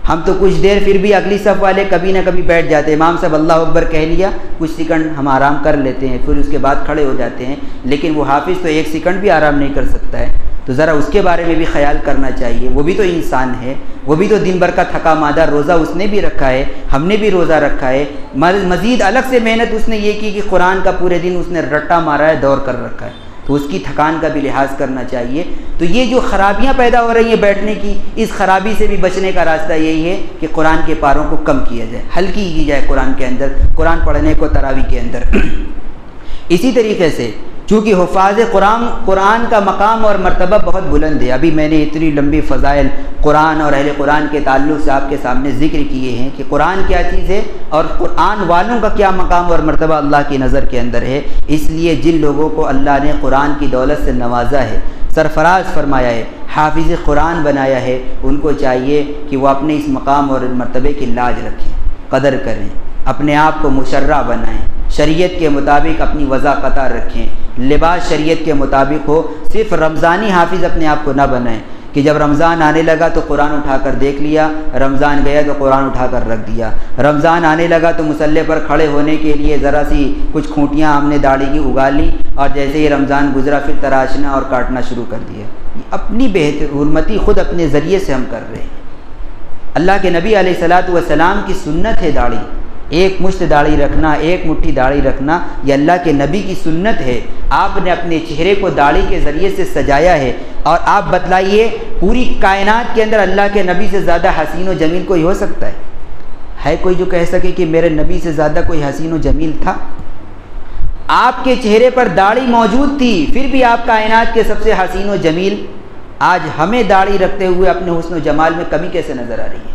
S1: ہم تو کچھ دیر پھر بھی اگلی صف والے کبھی نہ کبھی بیٹھ جاتے ہیں، امام صاحب اللہ اکبر کہہ لیا، کچھ سیکنڈ ہم آرام کر لیتے ہیں، پھر اس کے بعد کھڑے ہو جاتے ہیں، لیکن وہ حافظ تو 1 سیکنڈ بھی آرام نہیں کر سکتا ہے۔ تو ذرا اس کے بارے میں بھی خیال کرنا چاہیے، وہ بھی تو انسان ہے، وہ بھی تو دن بھر کا تھکا مادہ روزہ اس نے بھی رکھا ہے، ہم نے بھی روزہ رکھا ہے، مزید الگ سے محنت اس نے یہ کی کہ قرآن کا پورے دن اس نے رٹا مارا ہے، دور کر رکھا ہے، تو اس کی تھکان کا بھی لحاظ کرنا چاہیے۔ تو یہ جو خرابیاں پیدا ہو رہی ہیں بیٹھنے کی، اس خرابی سے بھی بچنے کا راستہ یہی ہے کہ قرآن کے پاروں کو کم کیا جائے، ہلکی کی جائے قرآن کے اندر، قرآن پڑھنے کو تراویح کے اندر۔ اسی طریقے سے چونکہ حفاظ قرآن کا مقام اور مرتبہ بہت بلند ہے، ابھی میں نے اتنی لمبی فضائل قرآن اور اہل قرآن کے تعلق سے آپ کے سامنے ذکر کیے ہیں کہ قرآن کیا چیز ہے اور قرآن والوں کا کیا مقام اور مرتبہ اللہ کی نظر کے اندر ہے۔ اس لیے جن لوگوں کو اللہ نے قرآن کی دولت سے نوازا ہے، سرفراز فرمایا ہے، حافظ قرآن بنایا ہے، ان کو چاہیے کہ وہ اپنے اس مقام اور مرتبے کی لاج رکھیں، قدر کریں، اپنے آپ کو مشرع بنائیں، شریعت کے مطابق اپنی وضع قطع رکھیں، لباس شریعت کے مطابق ہو، صرف رمضانی حافظ اپنے آپ کو نہ بنائیں کہ جب رمضان آنے لگا تو قرآن اٹھا کر دیکھ لیا، رمضان گیا تو قرآن اٹھا کر رکھ دیا، رمضان آنے لگا تو مصلی پر کھڑے ہونے کے لیے ذرا سی کچھ کھوٹیاں ہم نے داڑھی کی اگا لی، اور جیسے ہی رمضان گزرا پھر تراشنا اور کاٹنا شروع کر دیا۔ اپنی حرمتی خود اپنے ذریعے سے ہم کر رہے ہیں۔ اللہ کے نبی علیہ الصلاۃ والسلام کی سنت ہے داڑھی، ایک مشت داڑھی رکھنا، ایک مٹھی داڑھی رکھنا، یہ اللہ کے نبی کی سنت ہے۔ آپ نے اپنے چہرے کو داڑھی کے ذریعے سے سجایا ہے، اور آپ بتلائیے پوری کائنات کے اندر اللہ کے نبی سے زیادہ حسین و جمیل کوئی ہو سکتا ہے کوئی جو کہہ سکے کہ میرے نبی سے زیادہ کوئی حسین و جمیل تھا؟ آپ کے چہرے پر داڑھی موجود تھی، پھر بھی آپ کائنات کے سب سے حسین و جمیل، آج ہمیں داڑھی رکھتے ہوئے اپنے حسن و جمال میں کمی کیسے نظر آ رہی ہے؟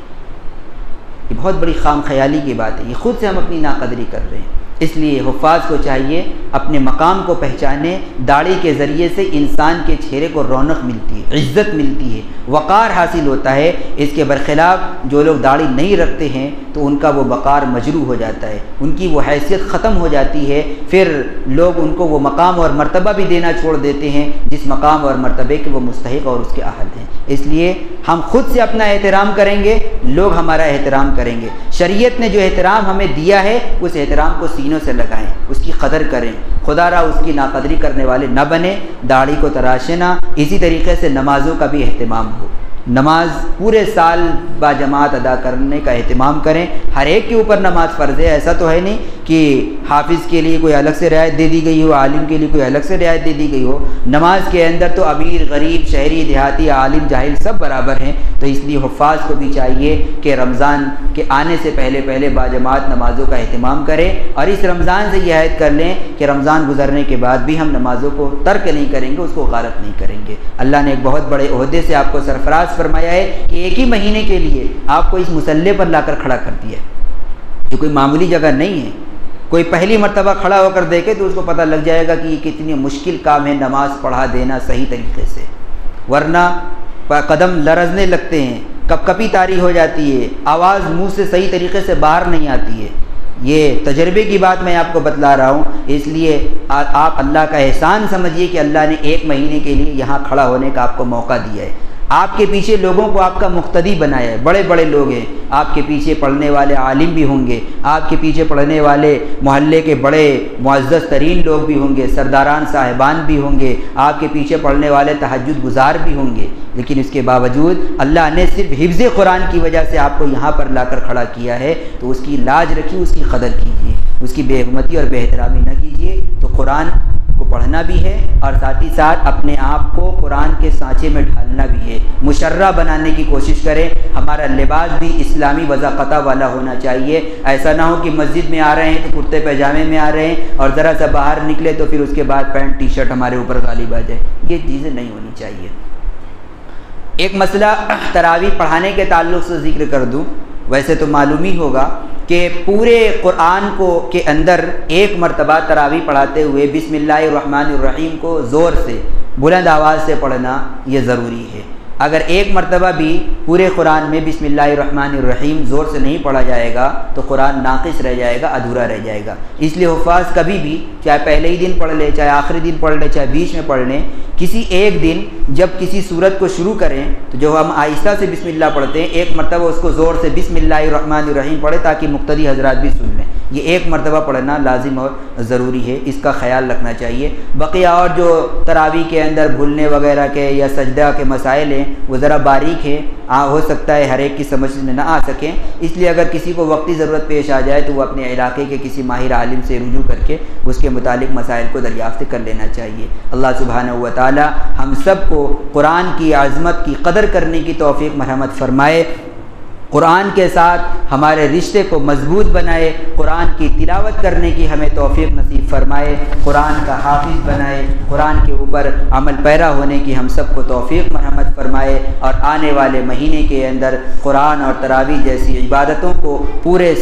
S1: یہ بہت بڑی خام خیالی کی بات ہے، یہ خود سے ہم اپنی ناقدری کر رہے ہیں۔ اس لیے حفاظ کو چاہیے اپنے مقام کو پہچانے، داڑھی کے ذریعے سے انسان کے چہرے کو رونق ملتی ہے، عزت ملتی ہے، وقار حاصل ہوتا ہے۔ اس کے برخلاف جو لوگ داڑھی نہیں رکھتے ہیں تو ان کا وہ وقار مجروح ہو جاتا ہے، ان کی وہ حیثیت ختم ہو جاتی ہے، پھر لوگ ان کو وہ مقام اور مرتبہ بھی دینا چھوڑ دیتے ہیں جس مقام اور مرتبے کے وہ مستحق اور اس کے اہل ہیں۔ اس لیے ہم خود سے اپنا احترام کریں گے، لوگ ہمارا احترام کریں گے۔ شریعت نے جو احترام ہمیں دیا ہے اس احترام کو سینوں سے لگائیں، اس کی قدر کریں، خدا را اس کی ناقدری کرنے والے نہ بنیں، داڑھی کو تراشیں نہ۔ اسی طریقے سے نمازوں کا بھی اہتمام ہو، نماز پورے سال با جماعت ادا کرنے کا اہتمام کریں۔ ہر ایک کے اوپر نماز فرض ہے، ایسا تو ہے نہیں کہ حافظ کے لیے کوئی الگ سے رعایت دے دی گئی ہو، عالم کے لیے کوئی الگ سے رعایت دے دی گئی ہو۔ نماز کے اندر تو امیر غریب شہری دیہاتی عالم جاہل سب برابر ہیں، تو اس لیے حفاظ کو بھی چاہیے کہ رمضان کے آنے سے پہلے با جماعت نمازوں کا اہتمام کریں، اور اس رمضان سے یہ عہد کر لیں کہ رمضان گزرنے کے بعد بھی ہم نمازوں کو ترک نہیں کریں گے، اس کو غارت نہیں کریں گے۔ اللہ نے ایک بہت بڑے عہدے سے آپ کو سرفراز فرمایا ہے کہ ایک ہی مہینے کے لیے آپ کو اس مصلی پر لا کر کھڑا کر دیا ہے۔ یہ کوئی معمولی جگہ نہیں ہے، کوئی پہلی مرتبہ کھڑا ہو کر دیکھے تو اس کو پتہ لگ جائے گا کہ یہ کتنی مشکل کام ہے نماز پڑھا دینا صحیح طریقے سے، ورنہ قدم لرزنے لگتے ہیں، کپ کپی طاری ہو جاتی ہے، آواز منہ سے صحیح طریقے سے باہر نہیں آتی ہے۔ یہ تجربے کی بات میں آپ کو بتلا رہا ہوں، اس لیے آپ اللہ کا احسان سمجھیے کہ اللہ نے ایک مہینے کے لیے یہاں کھڑا ہونے کا آپ کو موقع دیا ہے۔ آپ کے پیچھے لوگوں کو آپ کا مقتدی بنایا ہے، بڑے بڑے لوگ ہیں، آپ کے پیچھے پڑھنے والے عالم بھی ہوں گے، آپ کے پیچھے پڑھنے والے محلے کے بڑے معزز ترین لوگ بھی ہوں گے، سرداران صاحبان بھی ہوں گے، آپ کے پیچھے پڑھنے والے تہجد گزار بھی ہوں گے، لیکن اس کے باوجود اللہ نے صرف حفظ قرآن کی وجہ سے آپ کو یہاں پر لا کر کھڑا کیا ہے، تو اس کی لاج رکھیے، اس کی قدر کیجیے، اس کی بے حرمتی اور بے احترامی نہ کیجیے۔ تو قرآن کو پڑھنا بھی ہے اور ساتھ ہی ساتھ اپنے آپ کو قرآن کے سانچے میں ڈھالنا بھی ہے، مشرہ بنانے کی کوشش کریں۔ ہمارا لباس بھی اسلامی وضاقتہ والا ہونا چاہیے، ایسا نہ ہو کہ مسجد میں آ رہے ہیں تو کرتے پیجامے میں آ رہے ہیں اور ذرا سا باہر نکلے تو پھر اس کے بعد پینٹ ٹی شرٹ ہمارے اوپر غالب آ جائے، یہ چیزیں نہیں ہونی چاہیے۔ ایک مسئلہ تراویح پڑھانے کے تعلق سے ذکر کر دوں، ویسے تو معلوم ہی ہوگا کہ پورے قرآن کے اندر ایک مرتبہ تراویح پڑھاتے ہوئے بسم اللہ الرحمن الرحیم کو زور سے بلند آواز سے پڑھنا یہ ضروری ہے۔ اگر ایک مرتبہ بھی پورے قرآن میں بسم اللہ الرحمن الرحیم زور سے نہیں پڑھا جائے گا تو قرآن ناقص رہ جائے گا، ادھورا رہ جائے گا۔ اس لیے حفاظ کبھی بھی چاہے پہلے ہی دن پڑھ لے، چاہے آخری دن پڑھ لے، چاہے بیچ میں پڑھ لیں، کسی ایک دن جب کسی سورت کو شروع کریں تو جو ہم آہستہ سے بسم اللہ پڑھتے ہیں، ایک مرتبہ اس کو زور سے بسم اللہ الرحمن الرحیم پڑھے تاکہ مقتدی حضرات بھی سن لیں۔ یہ ایک مرتبہ پڑھنا لازم اور ضروری ہے، اس کا خیال رکھنا چاہیے۔ بقیہ اور جو تراویح کے اندر بھولنے وغیرہ کے یا سجدہ کے مسائل ہیں وہ ذرا باریک ہیں، ہو سکتا ہے ہر ایک کی سمجھ میں نہ آ سکیں، اس لیے اگر کسی کو وقتی ضرورت پیش آ جائے تو وہ اپنے علاقے کے کسی ماہر عالم سے رجوع کر کے اس کے متعلق مسائل کو دریافت کر لینا چاہیے۔ اللہ سبحانہ و تعالی ہم سب کو قرآن کی عظمت کی قدر کرنے کی توفیق مرحمت فرمائے، قرآن کے ساتھ ہمارے رشتے کو مضبوط بنائے، قرآن کی تلاوت کرنے کی ہمیں توفیق نصیب فرمائے، قرآن کا حافظ بنائے، قرآن کے اوپر عمل پیرا ہونے کی ہم سب کو توفیق مرحمت فرمائے، اور آنے والے مہینے کے اندر قرآن اور تراویح جیسی عبادتوں کو پورے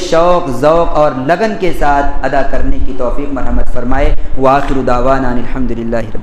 S1: شوق ذوق اور لگن کے ساتھ ادا کرنے کی توفیق مرحمت فرمائے۔ وآخر دعوانا الحمدللہ رب